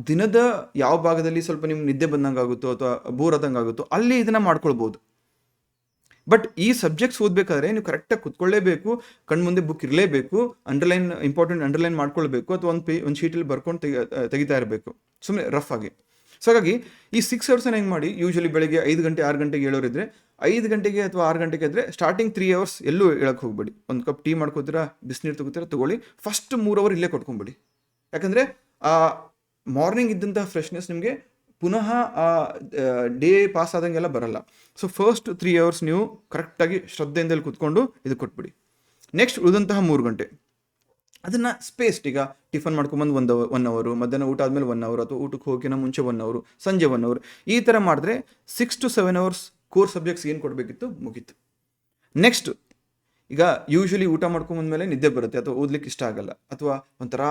ದಿನದ ಯಾವ ಭಾಗದಲ್ಲಿ ಸ್ವಲ್ಪ ನಿಮ್ಗೆ ನಿದ್ದೆ ಬಂದಂಗೆ ಆಗುತ್ತೋ ಅಥವಾ ಬೋರ್ ಆದಂಗೆ ಆಗುತ್ತೋ ಅಲ್ಲಿ ಇದನ್ನು ಮಾಡ್ಕೊಳ್ಬೋದು. ಬಟ್ ಈ ಸಬ್ಜೆಕ್ಟ್ಸ್ ಓದಬೇಕಾದ್ರೆ ನೀವು ಕರೆಕ್ಟಾಗಿ ಕುತ್ಕೊಳ್ಳೇಬೇಕು, ಕಣ್ಮುಂದೆ ಬುಕ್ ಇರಲೇಬೇಕು, ಇಂಪಾರ್ಟೆಂಟ್ ಅಂಡರ್ಲೈನ್ ಮಾಡ್ಕೊಳ್ಬೇಕು, ಅಥವಾ ಒಂದು ಶೀಟಲ್ಲಿ ಬರ್ಕೊಂಡು ತೆಗಿತಾ ಇರಬೇಕು ಸುಮ್ಮನೆ ರಫ್ ಆಗಿ. ಸೊ ಹಾಗಾಗಿ ಈ 6 ಅವರ್ಸನ್ನು ಹೆಂಗೆ ಮಾಡಿ, ಯೂಶಲಿ ಬೆಳಗ್ಗೆ 5 ಗಂಟೆ 6 ಗಂಟೆಗೆ ಹೇಳೋರಿದ್ರೆ 5 ಗಂಟೆಗೆ ಅಥವಾ 6 ಗಂಟೆಗೆ ಇದ್ದರೆ ಸ್ಟಾರ್ಟಿಂಗ್ 3 ಅವರ್ಸ್ ಎಲ್ಲೂ ಹೇಳಕ್ಕೆ ಹೋಗ್ಬೇಡಿ. ಒಂದು ಕಪ್ ಟೀ ಮಾಡ್ಕೋತೀರಾ, ಬಿಸಿನೀರು ತೊಗೊಳ್ಳಿ, ಫಸ್ಟ್ 3 ಅವರ್ ಇಲ್ಲೇ ಕೊಟ್ಕೊಂಬಿಡಿ. ಯಾಕಂದರೆ ಮಾರ್ನಿಂಗ್ ಇದ್ದಂಥ ಫ್ರೆಶ್ನೆಸ್ ನಿಮಗೆ ಪುನಃ ಡೇ ಪಾಸ್ ಆದಂಗೆಲ್ಲ ಬರಲ್ಲ. ಸೊ ಫಸ್ಟ್ 3 ಅವರ್ಸ್ ನೀವು ಕರೆಕ್ಟಾಗಿ ಶ್ರದ್ಧೆಯಿಂದಲೇ ಕೂತ್ಕೊಂಡು ಇದು ಕೊಟ್ಬಿಡಿ. ನೆಕ್ಸ್ಟ್ ಉಳಿದಂತಹ 3 ಗಂಟೆ ಅದನ್ನು ಸ್ಪೇಸ್ಡ್, ಈಗ ಟಿಫನ್ ಮಾಡ್ಕೊಂಬಂದು 1 ಅವರು, ಮಧ್ಯಾಹ್ನ ಊಟ ಆದಮೇಲೆ 1 ಅವರು, ಅಥವಾ ಊಟಕ್ಕೆ ಹೋಗೋಕ್ಕಿಂತ ಮುಂಚೆ 1 ಅವರು, ಸಂಜೆ 1 ಅವರು, ಈ ಥರ ಮಾಡಿದ್ರೆ 6 to 7 ಅವರ್ಸ್ ಕೋರ್ ಸಬ್ಜೆಕ್ಟ್ಸ್ ಏನು ಕೊಡಬೇಕಿತ್ತು ಮುಗೀತು. ನೆಕ್ಸ್ಟ್ ಈಗ ಯೂಶ್ವಲಿ ಊಟ ಮಾಡ್ಕೊಂಬಂದ್ಮೇಲೆ ನಿದ್ದೆ ಬರುತ್ತೆ ಅಥವಾ ಓದ್ಲಿಕ್ಕೆ ಇಷ್ಟ ಆಗಲ್ಲ, ಅಥವಾ ಒಂಥರ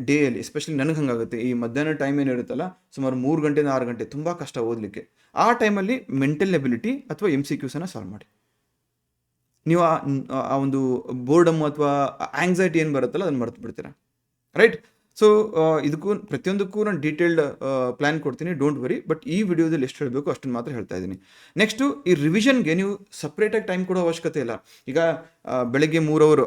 ಡೇಯಲ್ಲಿ ಎಸ್ಪೆಷಲಿ ನನಗೆ ಹಂಗಾಗುತ್ತೆ. ಈ ಮಧ್ಯಾಹ್ನ ಟೈಮ್ ಏನಿರುತ್ತಲ್ಲ ಸುಮಾರು 3 ಗಂಟೆಯಿಂದ 6 ಗಂಟೆ ತುಂಬ ಕಷ್ಟ ಓದಲಿಕ್ಕೆ. ಆ ಟೈಮಲ್ಲಿ ಮೆಂಟಲ್ ಎಬಿಲಿಟಿ ಅಥವಾ MCQಸನ್ನು ಸಾಲ್ವ್ ಮಾಡಿ. ನೀವು ಆ ಒಂದು ಬೋರ್ಡಮ್ ಅಥವಾ ಆಂಗ್ಸೈಟಿ ಏನು ಬರುತ್ತಲ್ಲ ಅದನ್ನು ಮರೆತು ಬಿಡ್ತೀರಾ, ರೈಟ್? ಸೊ ಇದಕ್ಕೂ ಪ್ರತಿಯೊಂದಕ್ಕೂ ನಾನು ಡೀಟೇಲ್ಡ್ ಪ್ಲ್ಯಾನ್ ಕೊಡ್ತೀನಿ, ಡೋಂಟ್ ವರಿ. ಬಟ್ ಈ ವಿಡಿಯೋದಲ್ಲಿ ಎಷ್ಟು ಹೇಳಬೇಕು ಅಷ್ಟನ್ನು ಮಾತ್ರ ಹೇಳ್ತಾ ಇದ್ದೀನಿ. ನೆಕ್ಸ್ಟು ಈ ರಿವಿಷನ್ಗೆ ನೀವು ಸಪ್ರೇಟಾಗಿ ಟೈಮ್ ಕೊಡೋ ಅವಶ್ಯಕತೆ ಇಲ್ಲ. ಈಗ ಬೆಳಗ್ಗೆ 3 ಅವರ್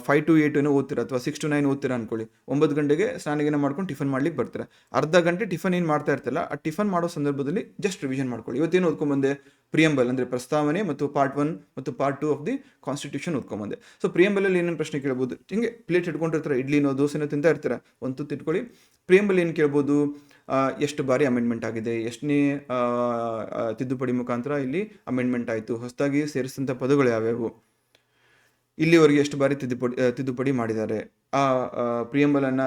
5 to 8 ಏನೋ ಓದ್ತೀರಾ, ಅಥವಾ 6 to 9 ಓದ್ತೀರಾ ಅಂದ್ಕೊಳ್ಳಿ. 9 ಗಂಟೆಗೆ ಸ್ನಾನಗೇನ ಮಾಡ್ಕೊಂಡು ಟಿಫನ್ ಮಾಡ್ಲಿಕ್ಕೆ ಬರ್ತೀರಾ. ಅರ್ಧ ಗಂಟೆ ಟಿಫನ್ ಏನು ಮಾಡ್ತಾ ಇರ್ತಲ್ಲ, ಆ ಟಿಫನ್ ಮಾಡೋ ಸಂದರ್ಭದಲ್ಲಿ ಜಸ್ಟ್ ರಿವಿಷನ್ ಮಾಡ್ಕೊಳ್ಳಿ. ಇವತ್ತೇನು ಓದ್ಕೊಂಬಂದೆ, ಪ್ರಿಯಂಬಲ್ ಅಂದರೆ ಪ್ರಸ್ತಾವನೆ ಮತ್ತು ಪಾರ್ಟ್ 1 ಮತ್ತು ಪಾರ್ಟ್ 2 ಆಫ್ ದಿ ಕಾನ್ಸ್ಟಿಟ್ಯೂಷನ್ ಓದ್ಕೊಂಬಂದೆ. ಸೊ ಪ್ರಿಯಂಬಲಲ್ಲಿ ಏನೇನು ಪ್ರಶ್ನೆ ಕೇಳ್ಬೋದು, ಹಿಂಗೆ ಪ್ಲೇಟ್ ಇಟ್ಕೊಂಡಿರ್ತಾರೆ, ಇಡ್ಲಿನೋ ದೋಸೆನೋ ತಿಂತಾ ಇರ್ತೀರ, ಒಂದು ತುತ್ತು ಇಟ್ಕೊಳ್ಳಿ. ಪ್ರಿಯಂಬಲ್ ಏನು ಕೇಳ್ಬೋದು, ಎಷ್ಟು ಬಾರಿ ಅಮೆಂಡ್ಮೆಂಟ್ ಆಗಿದೆ, ಎಷ್ಟನೇ ತಿದ್ದುಪಡಿ ಮುಖಾಂತರ ಇಲ್ಲಿ ಅಮೆಂಡ್ಮೆಂಟ್ ಆಯಿತು, ಹೊಸದಾಗಿ ಸೇರಿಸಿದಂಥ ಪದಗಳು ಯಾವ್ಯಾವು, ಇಲ್ಲಿವರೆಗೆ ಎಷ್ಟು ಬಾರಿ ತಿದ್ದುಪಡಿ ಮಾಡಿದ್ದಾರೆ. ಆ ಪ್ರಿಯಂಬಲನ್ನು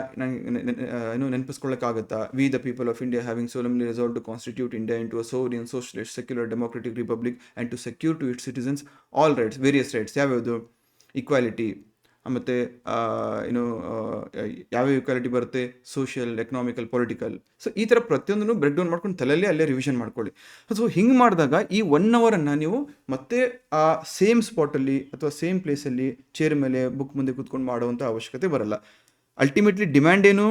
ಏನು ನೆನಪಿಸ್ಕೊಳ್ಳೋಕ್ಕಾಗುತ್ತಾ. We the people of India having solemnly resolve to constitute India into a sovereign socialist secular democratic republic and to secure to its citizens all rights, various rights ಯಾವ್ಯಾವುದು, ಈಕ್ವಾಲಿಟಿ, ಮತ್ತು ಏನು ಯಾವ್ಯಾವ ಈಕ್ವಾಲಿಟಿ ಬರುತ್ತೆ, ಸೋಷಿಯಲ್, ಎಕನಾಮಿಕಲ್, ಪೊಲಿಟಿಕಲ್. ಸೊ ಈ ಥರ ಪ್ರತಿಯೊಂದನ್ನು break down ಮಾಡ್ಕೊಂಡು ತಲೆಯಲ್ಲೇ ಅಲ್ಲೇ ರಿವಿಷನ್ ಮಾಡ್ಕೊಳ್ಳಿ. ಸೊ ಹಿಂಗೆ ಮಾಡಿದಾಗ ಈ 1 ಅವರನ್ನು ನೀವು ಮತ್ತೆ ಆ ಸೇಮ್ ಸ್ಪಾಟಲ್ಲಿ ಅಥವಾ ಸೇಮ್ ಪ್ಲೇಸಲ್ಲಿ ಚೇರ್ ಮೇಲೆ ಬುಕ್ ಮುಂದೆ ಕೂತ್ಕೊಂಡು ಮಾಡುವಂಥ ಅವಶ್ಯಕತೆ ಬರಲ್ಲ. ಅಲ್ಟಿಮೇಟ್ಲಿ ಡಿಮ್ಯಾಂಡ್ ಏನು,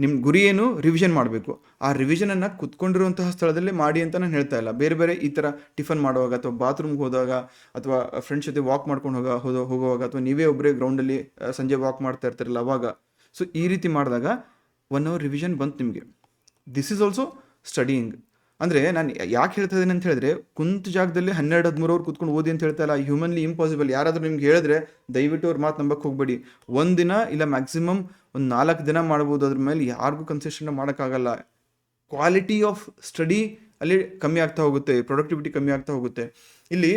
ನಿಮ್ಮ ಗುರಿ ಏನು, ರಿವಿಷನ್ ಮಾಡಬೇಕು. ಆ ರಿವಿಷನನ್ನು ಕುತ್ಕೊಂಡಿರುವಂತಹ ಸ್ಥಳದಲ್ಲೇ ಮಾಡಿ ಅಂತ ನಾನು ಹೇಳ್ತಾ ಇಲ್ಲ. ಬೇರೆ ಬೇರೆ ಈ ಥರ ಟಿಫನ್ ಮಾಡುವಾಗ, ಅಥವಾ ಬಾತ್ರೂಮ್ಗೆ ಹೋದಾಗ, ಅಥವಾ ಫ್ರೆಂಡ್ಸ್ ಜೊತೆ ವಾಕ್ ಮಾಡ್ಕೊಂಡು ಹೋಗುವಾಗ, ಅಥವಾ ನೀವೇ ಒಬ್ಬರೇ ಗ್ರೌಂಡಲ್ಲಿ ಸಂಜೆ ವಾಕ್ ಮಾಡ್ತಾ ಇರ್ತಾರಲ್ಲ ಅವಾಗ. ಸೊ ಈ ರೀತಿ ಮಾಡಿದಾಗ 1 ಅವರ್ ರಿವಿಷನ್ ಬಂತು ನಿಮಗೆ. This is also studying. ಅಂದರೆ ನಾನು ಯಾಕೆ ಹೇಳ್ತಾ ಇದ್ದೀನಿ ಅಂತ ಹೇಳಿದ್ರೆ, ಕುಂತ ಜಾಗದಲ್ಲಿ 12-13 ಅವರ್ ಕೂತ್ಕೊಂಡು ಓದಿ ಅಂತ ಹೇಳ್ತಾ ಇಲ್ಲ. Humanly impossible. ಯಾರಾದರೂ ನಿಮ್ಗೆ ಹೇಳಿದ್ರೆ ದಯವಿಟ್ಟು ಅವ್ರ ಮಾತು ನಂಬಕ್ಕೆ ಹೋಗಬೇಡಿ. 1 ದಿನ ಇಲ್ಲ ಮ್ಯಾಕ್ಸಿಮಮ್ ಒಂದು 4 ದಿನ ಮಾಡ್ಬೋದು. ಅದ್ರ ಮೇಲೆ ಯಾರಿಗೂ ಕನ್ಸೆಷನ್ ಮಾಡೋಕ್ಕಾಗಲ್ಲ. ಕ್ವಾಲಿಟಿ ಆಫ್ ಸ್ಟಡಿ ಅಲ್ಲಿ ಕಮ್ಮಿ ಆಗ್ತಾ ಹೋಗುತ್ತೆ, ಪ್ರೊಡಕ್ಟಿವಿಟಿ ಕಮ್ಮಿ ಆಗ್ತಾ ಹೋಗುತ್ತೆ. ಇಲ್ಲಿ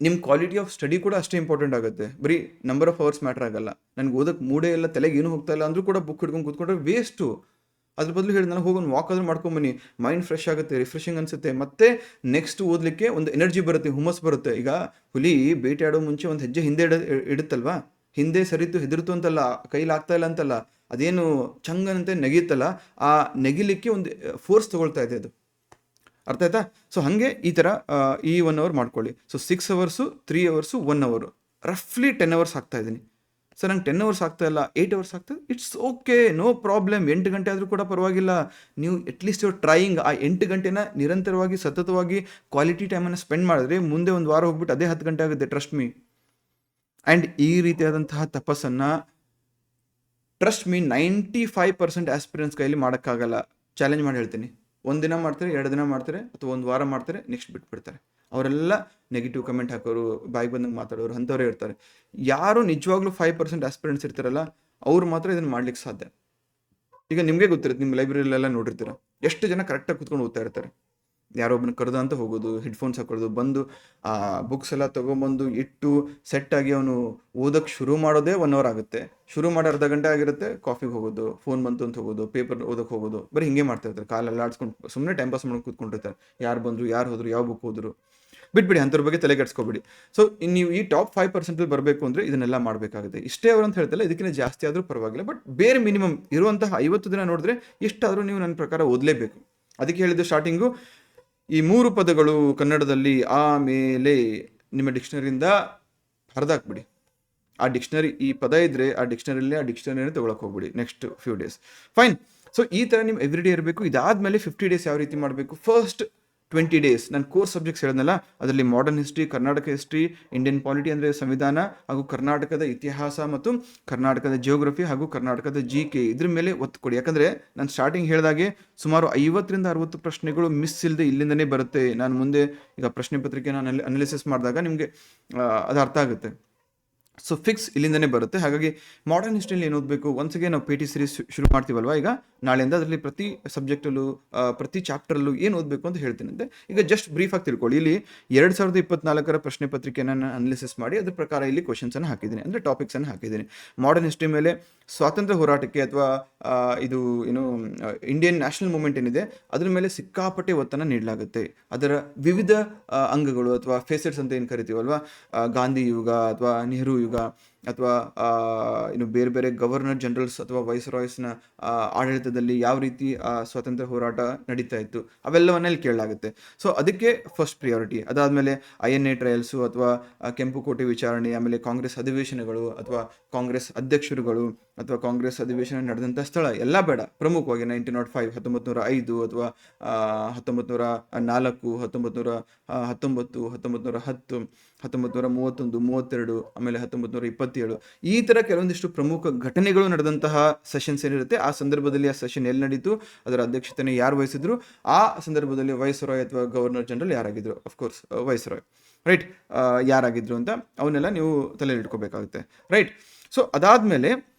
ನಿಮ್ಮ ಕ್ವಾಲಿಟಿ ಆಫ್ ಸ್ಟಡಿ ಕೂಡ ಅಷ್ಟೇ ಇಂಪಾರ್ಟೆಂಟ್ ಆಗುತ್ತೆ. ಬರೀ ನಂಬರ್ ಆಫ್ ಅವರ್ಸ್ ಮ್ಯಾಟ್ರ್ ಆಗಲ್ಲ. ನನಗೆ ಓದೋಕ್ಕೆ ಮೂಡೇ ಇಲ್ಲ, ತಲೆಗೆ ಏನೂ ಹೋಗ್ತಾ ಇಲ್ಲ ಅಂದರೂ ಕೂಡ ಬುಕ್ ಹಿಡ್ಕೊಂಡು ಕೂತ್ಕೊಂಡ್ರೆ ವೇಸ್ಟು. ಅದ್ರ ಬದಲು ಹೇಳಿ ನಾನು ಹೋಗಿ ಒಂದು ವಾಕ್ ಆದರೂ ಮಾಡ್ಕೊಂಬನ್ನಿ, ಮೈಂಡ್ ಫ್ರೆಶ್ ಆಗುತ್ತೆ, ರಿಫ್ರೆಶಿಂಗ್ ಅನಿಸುತ್ತೆ, ಮತ್ತು ನೆಕ್ಸ್ಟ್ ಓದಲಿಕ್ಕೆ ಒಂದು ಎನರ್ಜಿ ಬರುತ್ತೆ, ಹುಮ್ಮಸ್ ಬರುತ್ತೆ. ಈಗ ಹುಲಿ ಬೇಟೆ ಆಡೋ ಮುಂಚೆ ಒಂದು ಹೆಜ್ಜೆ ಹಿಂದೆ ಇಡುತ್ತಲ್ವಾ, ಹಿಂದೆ ಸರಿತು ಹೆದರ್ತು ಅಂತಲ್ಲ, ಕೈಲಾಗ್ತಾ ಇಲ್ಲ ಅಂತಲ್ಲ, ಅದೇನು ಚಂಗನಂತೆ ನೆಗೆಯುತ್ತಲ್ಲ, ಆ ನೆಗಿಲಿಕ್ಕೆ ಒಂದು ಫೋರ್ಸ್ ತೊಗೊಳ್ತಾ ಇದೆ ಅದು. ಅರ್ಥ ಆಯ್ತಾ? ಸೊ ಹಾಗೆ ಈ ಥರ ಈ 1 ಅವರ್ ಮಾಡ್ಕೊಳ್ಳಿ. ಸೊ 6 ಅವರ್ಸು, 3 ಅವರ್ಸು, 1 ಅವರು, ರಫ್ಲಿ 10 ಅವರ್ಸ್ ಆಗ್ತಾ ಇದ್ದೀನಿ. ಸರ್ ನಂಗೆ 10 ಅವರ್ಸ್ ಆಗ್ತಾ ಇಲ್ಲ, 8 ಅವರ್ಸ್ ಆಗ್ತದೆ, ಇಟ್ಸ್ ಓಕೆ, ನೋ ಪ್ರಾಬ್ಲಮ್. 8 ಗಂಟೆ ಆದರೂ ಕೂಡ ಪರವಾಗಿಲ್ಲ. ನೀವು ಅಟ್ಲೀಸ್ಟ್ ಯುವರ್ ಟ್ರೈಯಿಂಗ್ ಆ 8 ಗಂಟೆನ ನಿರಂತರವಾಗಿ ಸತತವಾಗಿ ಕ್ವಾಲಿಟಿ ಟೈಮನ್ನು ಸ್ಪೆಂಡ್ ಮಾಡಿದ್ರೆ ಮುಂದೆ ಒಂದು ವಾರ ಹೋಗ್ಬಿಟ್ಟು ಅದೇ 10 ಗಂಟೆ ಆಗುತ್ತೆ, ಟ್ರಸ್ಟ್ ಮೀ. ಆ್ಯಂಡ್ ಈ ರೀತಿಯಾದಂತಹ ತಪಸ್ಸನ್ನು ಟ್ರಸ್ಟ್ ಮೀ 95% ಆಸ್ಪಿರೆಂಟ್ಸ್ ಕೈಲಿ ಮಾಡೋಕ್ಕಾಗಲ್ಲ. ಚಾಲೆಂಜ್ ಮಾಡಿ ಹೇಳ್ತೀನಿ. 1 ದಿನ ಮಾಡ್ತಾರೆ, 2 ದಿನ ಮಾಡ್ತಾರೆ, ಅಥವಾ 1 ವಾರ ಮಾಡ್ತಾರೆ, ನೆಕ್ಸ್ಟ್ ಬಿಟ್ಬಿಡ್ತಾರೆ. ಅವರೆಲ್ಲ ನೆಗೆಟಿವ್ ಕಮೆಂಟ್ ಹಾಕೋರು, ಬಾಯಿಗೆ ಬಂದಂಗೆ ಮಾತಾಡೋರು ಅಂಥವರೇ ಇರ್ತಾರೆ. ಯಾರು ನಿಜವಾಗ್ಲೂ 5% ಆಸ್ಪಿರೆಂಟ್ಸ್ ಇರ್ತಾರಲ್ಲ ಅವ್ರು ಮಾತ್ರ ಇದನ್ನು ಮಾಡ್ಲಿಕ್ಕೆ ಸಾಧ್ಯ. ಈಗ ನಿಮಗೆ ಗೊತ್ತಿರುತ್ತೆ, ನಿಮ್ಮ ಲೈಬ್ರರಿಲೆಲ್ಲ ನೋಡಿರ್ತೀರ, ಎಷ್ಟು ಜನ ಕರೆಕ್ಟಾಗಿ ಕೂತ್ಕೊಂಡು ಓದ್ತಾ ಇರ್ತಾರೆ. ಯಾರೊಬ್ಬನ ಕರೆದ ಅಂತ ಹೋಗೋದು, ಹೆಡ್ಫೋನ್ಸ್ ಹಾಕೊಳ್ಳೋದು, ಬಂದು ಆ ಬುಕ್ಸ್ ಎಲ್ಲ ತೊಗೊಂಬಂದು ಇಟ್ಟು ಸೆಟ್ಟಾಗಿ ಅವನು ಓದೋಕ್ಕೆ ಶುರು ಮಾಡೋದೇ 1 ಅವರ್ ಆಗುತ್ತೆ. ಶುರು ಮಾಡಿ ಅರ್ಧ ಗಂಟೆ ಆಗಿರುತ್ತೆ, ಕಾಫಿಗೆ ಹೋಗೋದು, ಫೋನ್ ಬಂತು ಅಂತ ಹೋಗೋದು, ಪೇಪರ್ ಓದೋಕ್ಕೆ ಹೋಗೋದು, ಬರೀ ಹಿಂಗೆ ಮಾಡ್ತಾ ಇರ್ತಾರೆ. ಕಾಲೆಲ್ಲ ಆಡ್ಸ್ಕೊಂಡು ಸುಮ್ಮನೆ ಟೈಮ್ ಪಾಸ್ ಮಾಡ್ಕೊಂಡು ಕೂತ್ಕೊಂಡಿರ್ತಾರೆ. ಯಾರು ಬಂದರು, ಯಾರು ಹೋದರು, ಯಾವ ಬುಕ್ ಹೋದರು, ಬಿಟ್ಬಿಡಿ, ಅಂಥವ್ರ ಬಗ್ಗೆ ತಲೆ ಕೆಡಿಸ್ಕೊಬಿಡಿ. ಸೊ ನೀವು ಈ ಟಾಪ್ 5% ಬರಬೇಕು ಅಂದರೆ ಇದನ್ನೆಲ್ಲ ಮಾಡಬೇಕಾಗುತ್ತೆ. ಇಷ್ಟೇ ಅವರು ಅಂತ ಹೇಳ್ತಲ್ಲ, ಇದಕ್ಕಿಂತ ಜಾಸ್ತಿ ಆದರೂ ಪರವಾಗಿಲ್ಲ. ಬಟ್ ಬೇರೆ ಮಿನಿಮಮ್ ಇರುವಂತಹ 50 ದಿನ ನೋಡಿದ್ರೆ ಇಷ್ಟಾದರೂ ನೀವು ನನ್ನ ಪ್ರಕಾರ ಓದಲೇಬೇಕು. ಅದಕ್ಕೆ ಹೇಳಿದ್ದು ಸ್ಟಾರ್ಟಿಂಗು, ಈ 3 ಪದಗಳು ಕನ್ನಡದಲ್ಲಿ ಆಮೇಲೆ ನಿಮ್ಮ ಡಿಕ್ಷನರಿಯಿಂದ ಹರಿದಾಕ್ಬಿಡಿ. ಆ ಡಿಕ್ಷನರಿ, ಈ ಪದ ಇದ್ದರೆ ಆ ಡಿಕ್ಷನರಿನೇ ತೊಗೊಳಕ್ಕೆ ಹೋಗ್ಬಿಡಿ next few days. Fine. So ಈ ಥರ ನೀವು ಎವ್ರಿ ಡೇ ಇರಬೇಕು. ಇದಾದಮೇಲೆ 50 ಡೇಸ್ ಯಾವ ರೀತಿ ಮಾಡಬೇಕು, ಫಸ್ಟ್ 20 ಡೇಸ್ ನಾನು ಕೋರ್ ಸಬ್ಜೆಕ್ಟ್ಸ್ ಹೇಳಿದ್ನಲ್ಲ, ಅದರಲ್ಲಿ modern history, Karnataka history, Indian polity ಅಂದರೆ ಸಂವಿಧಾನ, ಹಾಗೂ ಕರ್ನಾಟಕದ ಇತಿಹಾಸ ಮತ್ತು ಕರ್ನಾಟಕದ ಜಿಯೋಗ್ರಫಿ ಹಾಗೂ ಕರ್ನಾಟಕದ GK, ಇದ್ರ ಮೇಲೆ ಒತ್ತು ಕೊಡಿ. ಯಾಕಂದರೆ ನಾನು ಸ್ಟಾರ್ಟಿಂಗ್ ಹೇಳಿದಾಗೆ ಸುಮಾರು 50ರಿಂದ 60 ಪ್ರಶ್ನೆಗಳು ಮಿಸ್ ಇಲ್ಲದೆ ಇಲ್ಲಿಂದನೇ ಬರುತ್ತೆ. ನಾನು ಮುಂದೆ ಈಗ ಪ್ರಶ್ನೆ ಪತ್ರಿಕೆ ನಾನು ಅನಾಲಿಸಿಸ್ ಮಾಡಿದಾಗ ನಿಮಗೆ ಅದು ಅರ್ಥ ಆಗುತ್ತೆ. ಸೊ ಫಿಕ್ಸ್ ಇಲ್ಲಿಂದನೇ ಬರುತ್ತೆ. ಹಾಗಾಗಿ ಮಾಡರ್ನ್ ಹಿಸ್ಟ್ರಿಯಲ್ಲಿ ಏನು ಓದಬೇಕು, ಒನ್ಸ್ಗೆ ನಾವು PT ಸೀರೀಸ್ ಶುರು ಮಾಡ್ತೀವಲ್ವ ಈಗ ನಾಳೆಯಿಂದ, ಅದರಲ್ಲಿ ಪ್ರತಿ ಸಬ್ಜೆಕ್ಟಲ್ಲೂ ಪ್ರತಿ ಚಾಪ್ಟರಲ್ಲೂ ಏನು ಓದಬೇಕು ಅಂತ ಹೇಳ್ತೀನಿ. ಅಂತೆ ಈಗ ಜಸ್ಟ್ ಬ್ರೀಫಾಗಿ ತಿಳ್ಕೊಳ್ಳಿ. ಇಲ್ಲಿ 2024 ಪ್ರಶ್ನೆ ಪತ್ರಿಕೆಯನ್ನು ನಾನು ಅನಾಲಿಸಿಸ್ ಮಾಡಿ ಅದ್ರ ಪ್ರಕಾರ ಇಲ್ಲಿ ಕ್ವಶನ್ಸನ್ನು ಹಾಕಿದ್ದೀನಿ, ಅಂದರೆ ಟಾಪಿಕ್ಸನ್ನು ಹಾಕಿದ್ದೀನಿ. ಮಾಡರ್ನ್ ಹಿಸ್ಟ್ರಿ ಮೇಲೆ ಸ್ವಾತಂತ್ರ್ಯ ಹೋರಾಟಕ್ಕೆ ಅಥವಾ ಇದು ಏನು ಇಂಡಿಯನ್ ನ್ಯಾಷನಲ್ ಮೂವ್ಮೆಂಟ್ ಏನಿದೆ ಅದ್ರ ಮೇಲೆ ಸಿಕ್ಕಾಪಟ್ಟೆ ಒತ್ತನ್ನು ನೀಡಲಾಗುತ್ತೆ. ಅದರ ವಿವಿಧ ಅಂಗಗಳು ಅಥವಾ ಫೇಸೆಟ್ಸ್ ಅಂತ ಏನು ಕರಿತೀವಲ್ವ, ಗಾಂಧಿ ಯುಗ ಅಥವಾ ನೆಹರು ಯುಗ, ಅಥವಾ ಇನ್ನು ಬೇರೆ ಬೇರೆ ಗವರ್ನರ್ ಜನರಲ್ಸ್ ಅಥವಾ ವೈಸ್ ರಾಯ್ಸ್ನ ಆಡಳಿತದಲ್ಲಿ ಯಾವ ರೀತಿ ಸ್ವಾತಂತ್ರ್ಯ ಹೋರಾಟ ನಡೀತಾ ಇತ್ತು ಅವೆಲ್ಲವನ್ನೆಲ್ಲಿ ಕೇಳಲಾಗುತ್ತೆ. ಸೊ ಅದಕ್ಕೆ ಫಸ್ಟ್ ಪ್ರಿಯಾರಿಟಿ. ಅದಾದಮೇಲೆ INA ಟ್ರಯಲ್ಸು ಅಥವಾ ಕೆಂಪುಕೋಟೆ ವಿಚಾರಣೆ, ಆಮೇಲೆ ಕಾಂಗ್ರೆಸ್ ಅಧಿವೇಶನಗಳು ಅಥವಾ ಕಾಂಗ್ರೆಸ್ ಅಧ್ಯಕ್ಷರುಗಳು ಅಥವಾ ಕಾಂಗ್ರೆಸ್ ಅಧಿವೇಶನ ನಡೆದಂಥ ಸ್ಥಳ ಎಲ್ಲ ಬೇಡ. ಪ್ರಮುಖವಾಗಿ 1905, 1905 ಅಥವಾ 1904, 1919, 1910, 1931, 32, ಆಮೇಲೆ 1927 ಈ ಥರ ಕೆಲವೊಂದಿಷ್ಟು ಪ್ರಮುಖ ಘಟನೆಗಳು ನಡೆದಂತಹ ಸೆಷನ್ಸ್ ಏನಿರುತ್ತೆ ಆ ಸಂದರ್ಭದಲ್ಲಿ ಆ ಸೆಷನ್ ಎಲ್ಲಿ ನಡೀತು, ಅದರ ಅಧ್ಯಕ್ಷತೆಯನ್ನು ಯಾರು ವಹಿಸಿದ್ರು, ಆ ಸಂದರ್ಭದಲ್ಲಿ ವೈಸ್ ರಾಯ್ ಅಥವಾ ಗವರ್ನರ್ ಜನರಲ್ ಯಾರಾಗಿದ್ರು, ಅಫ್ಕೋರ್ಸ್ ವೈಸ್ ರಾಯ್, ರೈಟ್, ಯಾರಾಗಿದ್ರು ಅಂತ ಅವನ್ನೆಲ್ಲ ನೀವು ತಲೆಯಲ್ಲಿ ಇಟ್ಕೋಬೇಕಾಗುತ್ತೆ, ರೈಟ್. ಸೊ ಅದಾದಮೇಲೆ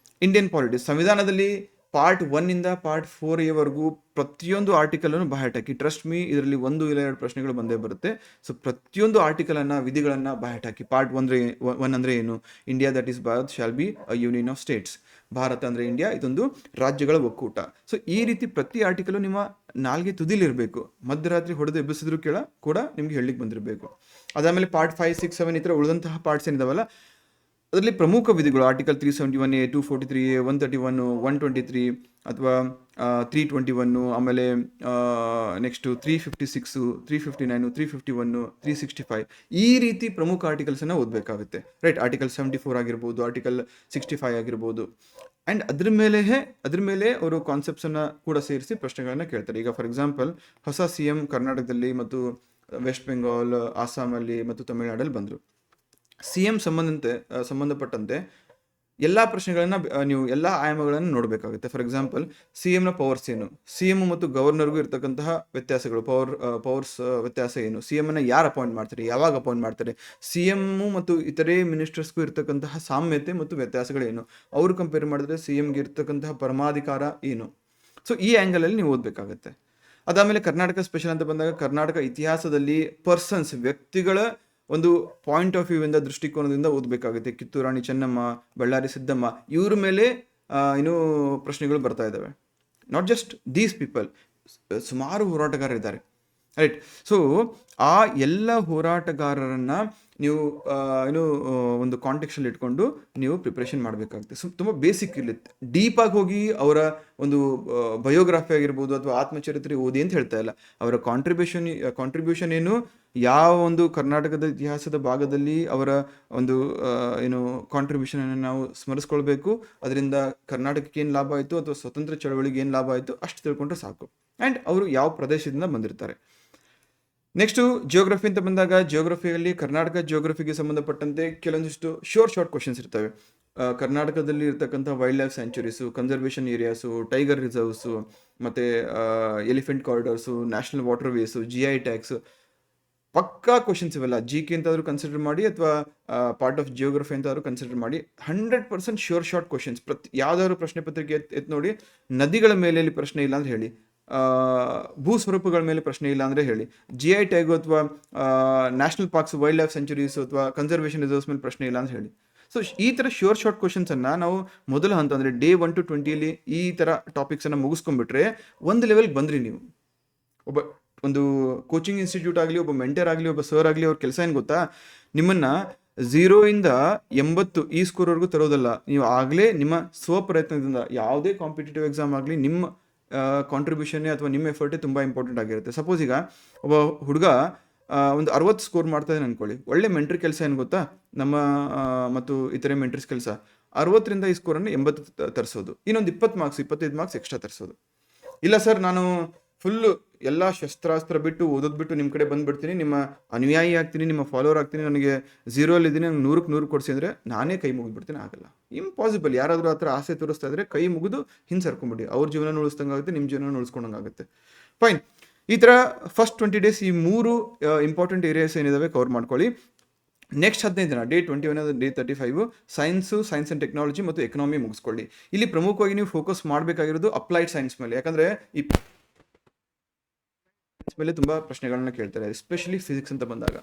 ಇಂಡಿಯನ್ ಪಾಲಿಟಿಕ್ಸ್ ಸಂವಿಧಾನದಲ್ಲಿ ಪಾರ್ಟ್ 1 ಇಂದ ಪಾರ್ಟ್ 4 ಪ್ರತಿಯೊಂದು ಆರ್ಟಿಕಲನ್ನು ಬಾಯ್ಹಾಟಾಕಿ. ಟ್ರಸ್ಟ್ ಮೀ, ಇದರಲ್ಲಿ 1 ಇಲ್ಲ 2 ಪ್ರಶ್ನೆಗಳು ಬಂದೇ ಬರುತ್ತೆ. ಸೊ ಪ್ರತಿಯೊಂದು ಆರ್ಟಿಕಲನ್ನು, ವಿಧಿಗಳನ್ನು ಬಾಯ್ಹಾಟಾಕಿ. ಪಾರ್ಟ್ 1 ಅಂದರೆ ಏನು? India that is Bharat shall be a union of States. Bharat ಅಂದರೆ ಇಂಡಿಯಾ, ಇದೊಂದು ರಾಜ್ಯಗಳ ಒಕ್ಕೂಟ. ಸೊ ಈ ರೀತಿ ಪ್ರತಿ ಆರ್ಟಿಕಲು ನಿಮ್ಮ ನಾಲ್ಗೆ ತುದಿಲಿರಬೇಕು. ಮಧ್ಯರಾತ್ರಿ ಹೊಡೆದು ಎಬ್ಬಿಸಿದ್ರು ಕೂಡ ನಿಮ್ಗೆ ಹೇಳಲಿಕ್ಕೆ ಬಂದಿರಬೇಕು. ಅದಾದಮೇಲೆ ಪಾರ್ಟ್ 5, 6, 7 ಈ ಥರ ಉಳಿದಂತಹ ಪಾರ್ಟ್ಸ್ ಏನಿದಾವಲ್ಲ ಅದರಲ್ಲಿ ಪ್ರಮುಖ ವಿಧಿಗಳು ಆರ್ಟಿಕಲ್ 371A, 243A, 131, 123 ಅಥವಾ 321, ಆಮೇಲೆ ನೆಕ್ಸ್ಟು 356, 359, 351, 365 ಈ ರೀತಿ ಪ್ರಮುಖ ಆರ್ಟಿಕಲ್ಸನ್ನು ಓದಬೇಕಾಗುತ್ತೆ, ರೈಟ್. ಆರ್ಟಿಕಲ್ 74 ಆಗಿರ್ಬೋದು, ಆರ್ಟಿಕಲ್ 65 ಆಗಿರ್ಬೋದು. ಆ್ಯಂಡ್ ಅದ್ರ ಮೇಲೆ ಅವರು ಕಾನ್ಸೆಪ್ಟ್ಸನ್ನು ಕೂಡ ಸೇರಿಸಿ ಪ್ರಶ್ನೆಗಳನ್ನು ಕೇಳ್ತಾರೆ. ಈಗ ಫಾರ್ ಎಕ್ಸಾಂಪಲ್ ಹೊಸ CM ಕರ್ನಾಟಕದಲ್ಲಿ ಮತ್ತು ವೆಸ್ಟ್ ಬೆಂಗಾಲ್, ಆಸಾಮಲ್ಲಿ ಮತ್ತು ತಮಿಳುನಾಡಲ್ಲಿ ಬಂದರು. CM ಸಂಬಂಧಪಟ್ಟಂತೆ ಎಲ್ಲ ಪ್ರಶ್ನೆಗಳನ್ನು ನೀವು ಎಲ್ಲ ಆಯಾಮಗಳನ್ನು ನೋಡಬೇಕಾಗುತ್ತೆ. ಫಾರ್ ಎಕ್ಸಾಂಪಲ್ CMನ ಪವರ್ಸ್ ಏನು, CM ಮತ್ತು ಗವರ್ನರ್ಗೂ ಇರ್ತಕ್ಕಂತಹ ವ್ಯತ್ಯಾಸಗಳು, ಪವರ್ಸ್ ವ್ಯತ್ಯಾಸ ಏನು, CMನ ಯಾರು ಅಪಾಯಿಂಟ್ ಮಾಡ್ತಾರೆ, ಯಾವಾಗ ಅಪಾಯಿಂಟ್ ಮಾಡ್ತಾರೆ, CM ಮತ್ತು ಇತರೆ ಮಿನಿಸ್ಟರ್ಸ್ಗೂ ಇರ್ತಕ್ಕಂತಹ ಸಾಮ್ಯತೆ ಮತ್ತು ವ್ಯತ್ಯಾಸಗಳೇನು, ಅವರು ಕಂಪೇರ್ ಮಾಡಿದ್ರೆ CMಗೆ ಇರ್ತಕ್ಕಂತಹ ಪರಮಾಧಿಕಾರ ಏನು. ಸೊ ಈ ಆ್ಯಂಗಲಲ್ಲಿ ನೀವು ಓದಬೇಕಾಗತ್ತೆ. ಅದಾದಮೇಲೆ ಕರ್ನಾಟಕ ಸ್ಪೆಷಲ್ ಅಂತ ಬಂದಾಗ ಕರ್ನಾಟಕ ಇತಿಹಾಸದಲ್ಲಿ ಪರ್ಸನ್ಸ್, ವ್ಯಕ್ತಿಗಳ ಒಂದು ಪಾಯಿಂಟ್ ಆಫ್ ವ್ಯೂ ಇಂದ, ದೃಷ್ಟಿಕೋನದಿಂದ ಓದಬೇಕಾಗುತ್ತೆ. ಕಿತ್ತೂರು ರಾಣಿ ಚೆನ್ನಮ್ಮ, ಬಳ್ಳಾರಿ ಸಿದ್ದಮ್ಮ, ಇವ್ರ ಮೇಲೆ ಇನ್ನೂ ಪ್ರಶ್ನೆಗಳು ಬರ್ತಾ ಇದ್ದಾವೆ. ನಾಟ್ ಜಸ್ಟ್ ದೀಸ್ ಪೀಪಲ್, ಸುಮಾರು ಹೋರಾಟಗಾರರಿದ್ದಾರೆ, ರೈಟ್. ಸೊ ಆ ಎಲ್ಲ ಹೋರಾಟಗಾರರನ್ನು ನೀವು ಒಂದು ಕಾಂಟೆಕ್ಸ್ಟಲ್ಲಿ ಇಟ್ಕೊಂಡು ನೀವು ಪ್ರಿಪ್ರೇಷನ್ ಮಾಡಬೇಕಾಗುತ್ತೆ. ಸೊ ತುಂಬ ಬೇಸಿಕ್ ಇರುತ್ತೆ, ಡೀಪಾಗಿ ಹೋಗಿ ಅವರ ಒಂದು ಬಯೋಗ್ರಾಫಿ ಆಗಿರ್ಬೋದು ಅಥವಾ ಆತ್ಮಚರಿತ್ರೆ ಓದಿ ಅಂತ ಹೇಳ್ತಾ ಇಲ್ಲ. ಅವರ ಕಾಂಟ್ರಿಬ್ಯೂಷನ್ ಏನು, ಯಾವ ಒಂದು ಕರ್ನಾಟಕದ ಇತಿಹಾಸದ ಭಾಗದಲ್ಲಿ ಅವರ ಒಂದು ಕಾಂಟ್ರಿಬ್ಯೂಷನನ್ನು ನಾವು ಸ್ಮರಿಸ್ಕೊಳ್ಬೇಕು. ಅದರಿಂದ ಕರ್ನಾಟಕಕ್ಕೆ ಏನು ಲಾಭ ಆಯಿತು ಅಥವಾ ಸ್ವತಂತ್ರ ಚಳವಳಿಗೆ ಏನು ಲಾಭ ಆಯಿತು ಅಷ್ಟು ತಿಳ್ಕೊಂಡ್ರೆ ಸಾಕು. ಆ್ಯಂಡ್ ಅವರು ಯಾವ ಪ್ರದೇಶದಿಂದ ಬಂದಿರ್ತಾರೆ. ನೆಕ್ಸ್ಟು ಜಿಯೋಗ್ರಫಿ ಅಂತ ಬಂದಾಗ ಜಿಯೋಗ್ರಫಿಯಲ್ಲಿ ಕರ್ನಾಟಕ ಜಿಯೋಗ್ರಫಿಗೆ ಸಂಬಂಧಪಟ್ಟಂತೆ ಕೆಲವೊಂದಿಷ್ಟು ಶಾರ್ಟ್ ಕ್ವಶನ್ಸ್ ಇರ್ತವೆ. ಕರ್ನಾಟಕದಲ್ಲಿ ಇರ್ತಕ್ಕಂಥ wildlife sanctuaries, conservation areas, tiger reserves, ಮತ್ತು elephant corridors, national waterways, GI tags, ಪಕ್ಕಾ ಕ್ವಶನ್ಸ್ ಇವೆಲ್ಲ. GK ಅಂತಾದರೂ ಕನ್ಸಿಡರ್ ಮಾಡಿ ಅಥವಾ ಪಾರ್ಟ್ ಆಫ್ ಜಿಯೋಗ್ರಫಿ ಅಂತಾದರೂ ಕನ್ಸಿಡರ್ ಮಾಡಿ. 100% ಶಾರ್ಟ್ ಕ್ವಶನ್ಸ್. ಯಾವ್ದಾದ್ರು ಪ್ರಶ್ನೆ ಪತ್ರಿಕೆ ಎತ್ತು ನೋಡಿ, ನದಿಗಳ ಮೇಲೆ ಪ್ರಶ್ನೆ ಇಲ್ಲ ಅಂದರೆ ಹೇಳಿ, ಭೂಸ್ವರೂಪಗಳ ಮೇಲೆ ಪ್ರಶ್ನೆ ಇಲ್ಲ ಅಂದರೆ ಹೇಳಿ, GI ಟ್ಯಾಗು ಅಥವಾ national parks, wild life centuries ಅಥವಾ ಕನ್ಸರ್ವೇಷನ್ ರಿಸರ್ವ್ಸ್ ಮೇಲೆ ಪ್ರಶ್ನೆ ಇಲ್ಲ ಅಂತ ಹೇಳಿ. ಸೊ ಈ ಥರ ಶಾರ್ಟ್ ಕ್ವಶನ್ಸನ್ನು ನಾವು ಮೊದಲ ಹಂತ ಅಂದರೆ ಡೇ 1 to 20 ಈ ಥರ ಟಾಪಿಕ್ಸನ್ನು ಮುಗಿಸ್ಕೊಂಡ್ಬಿಟ್ರೆ ಒಂದು ಲೆವೆಲ್ಗೆ ಬಂದ್ರಿ ನೀವು. ಒಂದು ಕೋಚಿಂಗ್ ಇನ್ಸ್ಟಿಟ್ಯೂಟ್ ಆಗಲಿ, ಒಬ್ಬ ಮೆಂಟರ್ ಆಗಲಿ, ಒಬ್ಬ ಸರ್ ಆಗಲಿ, ಅವ್ರ ಕೆಲಸ ಏನು ಗೊತ್ತಾ, ನಿಮ್ಮನ್ನು 0 ಇಂದ 80 ಈ ಸ್ಕೋರ್ವರೆಗೂ ತರೋದಲ್ಲ. ನೀವು ಆಗಲೇ ನಿಮ್ಮ ಸ್ವಪ್ರಯತ್ನದಿಂದ, ಯಾವುದೇ ಕಾಂಪಿಟೇಟಿವ್ ಎಕ್ಸಾಮ್ ಆಗಲಿ, ನಿಮ್ಮ ಕಾಂಟ್ರಿಬ್ಯೂಷನ್ನೇ ಅಥವಾ ನಿಮ್ಮ ಎಫರ್ಟೇ ತುಂಬ ಇಂಪಾರ್ಟೆಂಟ್ ಆಗಿರುತ್ತೆ. ಸಪೋಸ್ ಈಗ ಒಬ್ಬ ಹುಡುಗ ಒಂದು 60 ಸ್ಕೋರ್ ಮಾಡ್ತಾಯಿದ್ದಾನೆ ಅಂದ್ಕೊಳ್ಳಿ, ಒಳ್ಳೆ ಮೆಂಟ್ರಿ ಕೆಲಸ ಏನು ಗೊತ್ತಾ, ನಮ್ಮ ಮತ್ತು ಇತರೆ ಮೆಂಟ್ರಿಸ್ ಕೆಲಸ 60ರಿಂದ ಈ ಸ್ಕೋರನ್ನು 80 ತರಿಸೋದು, ಇನ್ನೊಂದು 20 ಮಾರ್ಕ್ಸ್ 25 ಮಾರ್ಕ್ಸ್ ಎಕ್ಸ್ಟ್ರಾ ತರಿಸೋದು. ಇಲ್ಲ ಸರ್, ನಾನು ಫುಲ್ಲು ಎಲ್ಲ ಶಸ್ತ್ರಾಸ್ತ್ರ ಬಿಟ್ಟು ಓದೋದು ಬಿಟ್ಟು ನಿಮ್ಮ ಕಡೆ ಬಂದುಬಿಡ್ತೀನಿ, ನಿಮ್ಮ ಅನುಯಾಯಿ ಆಗ್ತೀನಿ, ನಿಮ್ಮ ಫಾಲೋವರ್ ಆಗ್ತೀನಿ, ನನಗೆ 0ಅಲ್ಲಿದ್ದೀನಿ, ನನಗೆ 100ಕ್ಕೆ 100 ಕೊಡಿಸಿ ಅಂದರೆ ನಾನೇ ಕೈ ಮುಗಿದ್ಬಿಡ್ತೀನಿ. ಆಗಲ್ಲ, ಇಂಪಾಸಿಬಲ್. ಯಾರಾದರೂ ಆ ಥರ ಆಸೆ ತೋರಿಸ್ತಾ ಇದ್ದರೆ ಕೈ ಮುಗಿದು ಹಿಂದೆ ಸರ್ಕೊಂಬಿಡಿ. ಅವ್ರ ಜೀವನ ಉಳಿಸ್ದಂಗೆ ಆಗುತ್ತೆ, ನಿಮ್ಮ ಜೀವನ ಉಳಿಸ್ಕೊಂಡಂಗೆ ಆಗುತ್ತೆ. ಫೈನ್. ಈ ಥರ ಫಸ್ಟ್ 20 ಡೇಸ್ ಈ 3 ಇಂಪಾರ್ಟೆಂಟ್ ಏರಿಯಾಸ್ ಏನಿದಾವೆ ಕವರ್ ಮಾಡ್ಕೊಳ್ಳಿ. ನೆಕ್ಸ್ಟ್ 15 ದಿನ day 21 day 35 science and technology ಮತ್ತು ಎಕನಾಮಿ ಮುಗಿಸ್ಕೊಳ್ಳಿ. ಇಲ್ಲಿ ಪ್ರಮುಖವಾಗಿ ನೀವು ಫೋಕಸ್ ಮಾಡಬೇಕಾಗಿರೋದು ಅಪ್ಲೈಡ್ ಸೈನ್ಸ್ ಮೇಲೆ. ಯಾಕಂದರೆ ಈ ಮೇಲೆ ತುಂಬ ಪ್ರಶ್ನೆಗಳನ್ನ ಕೇಳ್ತಾರೆ, ಎಸ್ಪೆಷಲಿ ಫಿಸಿಕ್ಸ್ ಅಂತ ಬಂದಾಗ,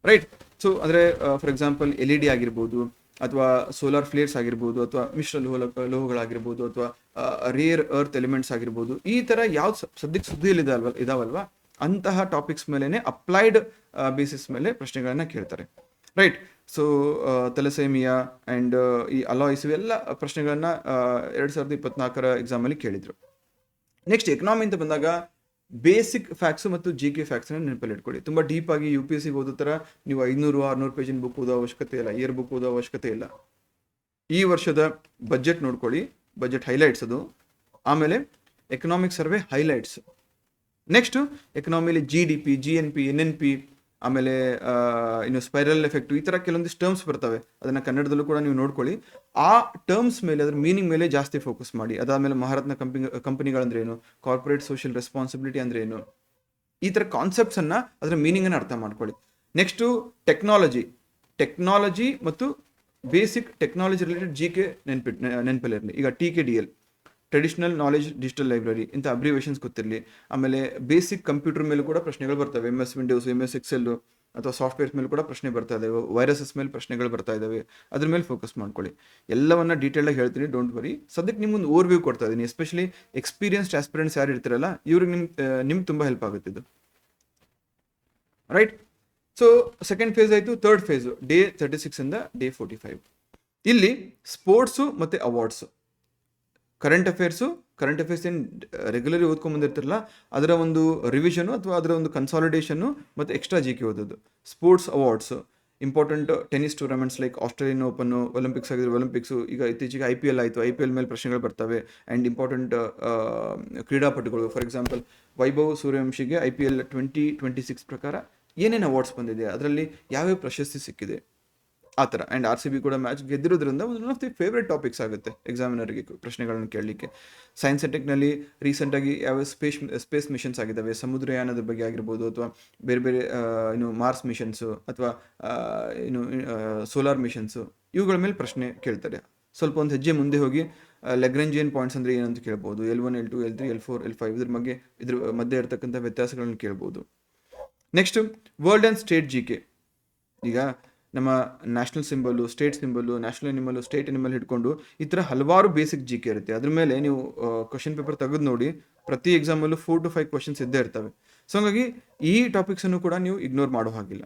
ರೈಟ್. ಸೊ ಅಂದರೆ ಫಾರ್ ಎಕ್ಸಾಂಪಲ್ LED ಆಗಿರ್ಬೋದು, ಅಥವಾ ಸೋಲಾರ್ ಫ್ಲೇರ್ಸ್ ಆಗಿರ್ಬೋದು, ಅಥವಾ ಮಿಶ್ರ ಲೋಹಗಳಾಗಿರ್ಬೋದು, ಅಥವಾ ರೇರ್ ಅರ್ತ್ ಎಲಿಮೆಂಟ್ಸ್ ಆಗಿರ್ಬೋದು, ಈ ಥರ ಯಾವ್ದು ಸದ್ಯಕ್ಕೆ ಸುದ್ದಿಯಲ್ಲಿ ಇದಾವಲ್ವಾ ಅಂತಹ ಟಾಪಿಕ್ಸ್ ಮೇಲೇ ಅಪ್ಲೈಡ್ ಬೇಸಿಸ್ ಮೇಲೆ ಪ್ರಶ್ನೆಗಳನ್ನ ಕೇಳ್ತಾರೆ, ರೈಟ್. ಸೊ ತಲಸೇಮಿಯಾ ಆ್ಯಂಡ್ ಈ ಅಲಾಯ್ಸ್ ಇವೆಲ್ಲ ಪ್ರಶ್ನೆಗಳನ್ನು 2024 ಎಕ್ಸಾಮಲ್ಲಿ ಕೇಳಿದರು. ನೆಕ್ಸ್ಟ್ ಎಕನಾಮಿ ಅಂತ ಬಂದಾಗ ಬೇಸಿಕ್ ಫ್ಯಾಕ್ಟ್ಸು ಮತ್ತು ಜಿ ಕೆ ಫ್ಯಾಕ್ಟ್ಸ್ನ ನೆನಪಲ್ಲಿ ಇಟ್ಕೊಳ್ಳಿ. ತುಂಬ ಡೀಪಾಗಿ ಯು ಪಿ ಎಸ್ ಸಿಗೆ ಓದೋ ಥರ ನೀವು 500-600 ಪೇಜಿನ ಬುಕ್ ಓದೋ ಅವಶ್ಯಕತೆ ಇಲ್ಲ, ಇಯರ್ ಬುಕ್ ಓದೋ ಅವಶ್ಯಕತೆ ಇಲ್ಲ. ಈ ವರ್ಷದ ಬಜೆಟ್ ನೋಡ್ಕೊಳ್ಳಿ, ಬಜೆಟ್ ಹೈಲೈಟ್ಸ್ ಅದು. ಆಮೇಲೆ economic survey highlights. Next economically G D P, G N P, N N P, ಆಮೇಲೆ ಇನ್ನು ಸ್ಪೈರಲ್ ಎಫೆಕ್ಟು, ಈ ಥರ ಕೆಲವೊಂದಿಷ್ಟು ಟರ್ಮ್ಸ್ ಬರ್ತವೆ. ಅದನ್ನು ಕನ್ನಡದಲ್ಲೂ ಕೂಡ ನೀವು ನೋಡ್ಕೊಳ್ಳಿ. ಆ ಟರ್ಮ್ಸ್ ಮೇಲೆ, ಅದ್ರ ಮೀನಿಂಗ್ ಮೇಲೆ ಜಾಸ್ತಿ ಫೋಕಸ್ ಮಾಡಿ. ಅದಾದಮೇಲೆ ಮಹಾರತ್ನ ಕಂಪನಿಗಳಂದ್ರೆ ಏನು, ಕಾರ್ಪೊರೇಟ್ ಸೋಷಿಯಲ್ ರೆಸ್ಪಾನ್ಸಿಬಿಲಿಟಿ ಅಂದರೆ ಏನು, ಈ ಥರ ಕಾನ್ಸೆಪ್ಟ್ಸನ್ನು, ಅದರ ಮೀನಿಂಗನ್ನು ಅರ್ಥ ಮಾಡ್ಕೊಳ್ಳಿ. ನೆಕ್ಸ್ಟು ಟೆಕ್ನಾಲಜಿ ಮತ್ತು basic technology related G K ನೆನಪಲ್ಲಿರಲಿ. ಈಗ TKDL, traditional knowledge digital library, ಇಂಥ ಅಬ್ರಿವೇಷನ್ಸ್ ಗೊತ್ತಿರಲಿ. ಆಮೇಲೆ ಬೇಸಿಕ್ ಕಂಪ್ಯೂಟರ್ ಮೇಲೂ ಕೂಡ ಪ್ರಶ್ನೆಗಳು ಬರ್ತವೆ. MS ವಿಂಡೋಸ್, MS ಎಕ್ಸೆಲ್ ಅಥವಾ ಸಾಫ್ಟ್ವೇರ್ಸ್ ಮೇಲೆ ಕೂಡ ಪ್ರಶ್ನೆ ಬರ್ತಾ ಇದ್ದಾವೆ. ವೈರಸಸ್ ಮೇಲೆ ಪ್ರಶ್ನೆಗಳು ಬರ್ತಾ ಇದ್ದಾವೆ. ಅದ್ರ ಮೇಲೆ ಫೋಕಸ್ ಮಾಡ್ಕೊಳ್ಳಿ. ಎಲ್ಲವನ್ನ ಡೀಟೇಲಾಗಿ ಹೇಳ್ತೀನಿ, ಡೋಂಟ್ ವರಿ. ಸದ್ಯಕ್ಕೆ ನಿಮ್ಗೊಂದು ಓವರ್ವ್ಯೂ ಕೊಡ್ತಾ ಇದ್ದೀನಿ. ಎಸ್ಪೆಷಲಿ ಎಕ್ಸ್ಪೀರಿಯನ್ಸ್ಡ್ ಆಸ್ಪಿರೆಂಟ್ಸ್ ಯಾರು ಇರ್ತಾರಲ್ಲ, ಇವ್ರಿಗೆ ನಿಮ್ಗೆ ತುಂಬ ಹೆಲ್ಪ್ ಆಗುತ್ತೆ ಇದು. ರೈಟ್. ಸೊ ಸೆಕೆಂಡ್ ಫೇಸ್ ಆಯಿತು. ಥರ್ಡ್ ಫೇಸು ಡೇ 36 ಇಂದ ಡೇ 45. ಇಲ್ಲಿ ಸ್ಪೋರ್ಟ್ಸು ಮತ್ತು ಅವಾರ್ಡ್ಸು, ಕರೆಂಟ್ ಅಫೇರ್ಸ್ ಏನು ರೆಗ್ಯುಲರಿ ಓದ್ಕೊಂಡ್ಬಂದಿರ್ತಿರಲ್ಲ, ಅದರ ಒಂದು ರಿವಿಷನು ಅಥವಾ ಅದರ ಒಂದು ಕನ್ಸಾಲಿಡೇಷನ್ನು ಮತ್ತು ಎಕ್ಸ್ಟ್ರಾ ಜಿ ಕೆ ಓದೋದು. Sports awards, important tennis tournaments like Australian open, Olympics ಆಗಿದ್ರೆ ಒಲಿಂಪಿಕ್ಸು, ಈಗ ಇತ್ತೀಚೆಗೆ IPL ಆಯಿತು, IPL ಮೇಲೆ ಪ್ರಶ್ನೆಗಳು ಬರ್ತವೆ. ಆ್ಯಂಡ್ ಇಂಪಾರ್ಟೆಂಟ್ ಕ್ರೀಡಾಪಟುಗಳು, ಫಾರ್ ಎಕ್ಸಾಂಪಲ್ ವೈಭವ್ ಸೂರ್ಯವಂಶಿಗೆ IPL 2026 ಪ್ರಕಾರ ಏನೇನು ಅವಾರ್ಡ್ಸ್ ಬಂದಿದೆ, ಅದರಲ್ಲಿ ಯಾವ್ಯಾವ ಪ್ರಶಸ್ತಿ ಸಿಕ್ಕಿದೆ, ಆ ಥರ. ಆ್ಯಂಡ್ RCB ಕೂಡ ಮ್ಯಾಚ್ ಗೆದ್ದಿರೋದ್ರಿಂದ one of the favourite topics ಆಗುತ್ತೆ ಎಕ್ಸಾಮಿನರ್ಗೆ ಪ್ರಶ್ನೆಗಳನ್ನು ಕೇಳಲಿಕ್ಕೆ. ಸೈನ್ಸ್ ಆ್ಯಂಡ್ ಟೆಕ್ನಲ್ಲಿ ರೀಸೆಂಟಾಗಿ ಯಾವ ಸ್ಪೇಸ್ ಮಿಷನ್ಸ್ ಆಗಿದ್ದಾವೆ, ಸಮುದ್ರಯಾನದ ಬಗ್ಗೆ ಆಗಿರ್ಬೋದು, ಅಥವಾ ಬೇರೆ ಬೇರೆ ಮಾರ್ಸ್ ಮಿಷನ್ಸು, ಅಥವಾ ಸೋಲಾರ್ ಮಿಷನ್ಸು, ಇವುಗಳ ಮೇಲೆ ಪ್ರಶ್ನೆ ಕೇಳ್ತಾರೆ. ಸ್ವಲ್ಪ ಒಂದು ಹೆಜ್ಜೆ ಮುಂದೆ ಹೋಗಿ ಲೆಗ್ರೆಂಜಿಯನ್ ಪಾಯಿಂಟ್ಸ್ ಅಂದರೆ ಏನಂತ ಕೇಳ್ಬೋದು, L1, L2, L3, L4, L5 ಇದ್ರ ಮಧ್ಯೆ ಇರತಕ್ಕಂಥ ವ್ಯತ್ಯಾಸಗಳನ್ನು ಕೇಳ್ಬೋದು. Next world and state G K. ಈಗ ನಮ್ಮ national symbol, state symbol, national animal, state animal ಹಿಡ್ಕೊಂಡು ಈ ಥರ ಹಲವಾರು ಬೇಸಿಕ್ ಜಿ ಕೆ ಇರುತ್ತೆ. ಅದ್ರ ಮೇಲೆ ನೀವು ಕ್ವಶನ್ ಪೇಪರ್ ತೆಗೆದು ನೋಡಿ, ಪ್ರತಿ ಎಕ್ಸಾಮಲ್ಲೂ 4 to 5 ಕ್ವಶನ್ಸ್ ಇದ್ದೇ ಇರ್ತವೆ. ಸೊ ಹಾಗಾಗಿ ಈ ಟಾಪಿಕ್ಸನ್ನು ಕೂಡ ನೀವು ಇಗ್ನೋರ್ ಮಾಡೋ ಹಾಗಿಲ್ಲ.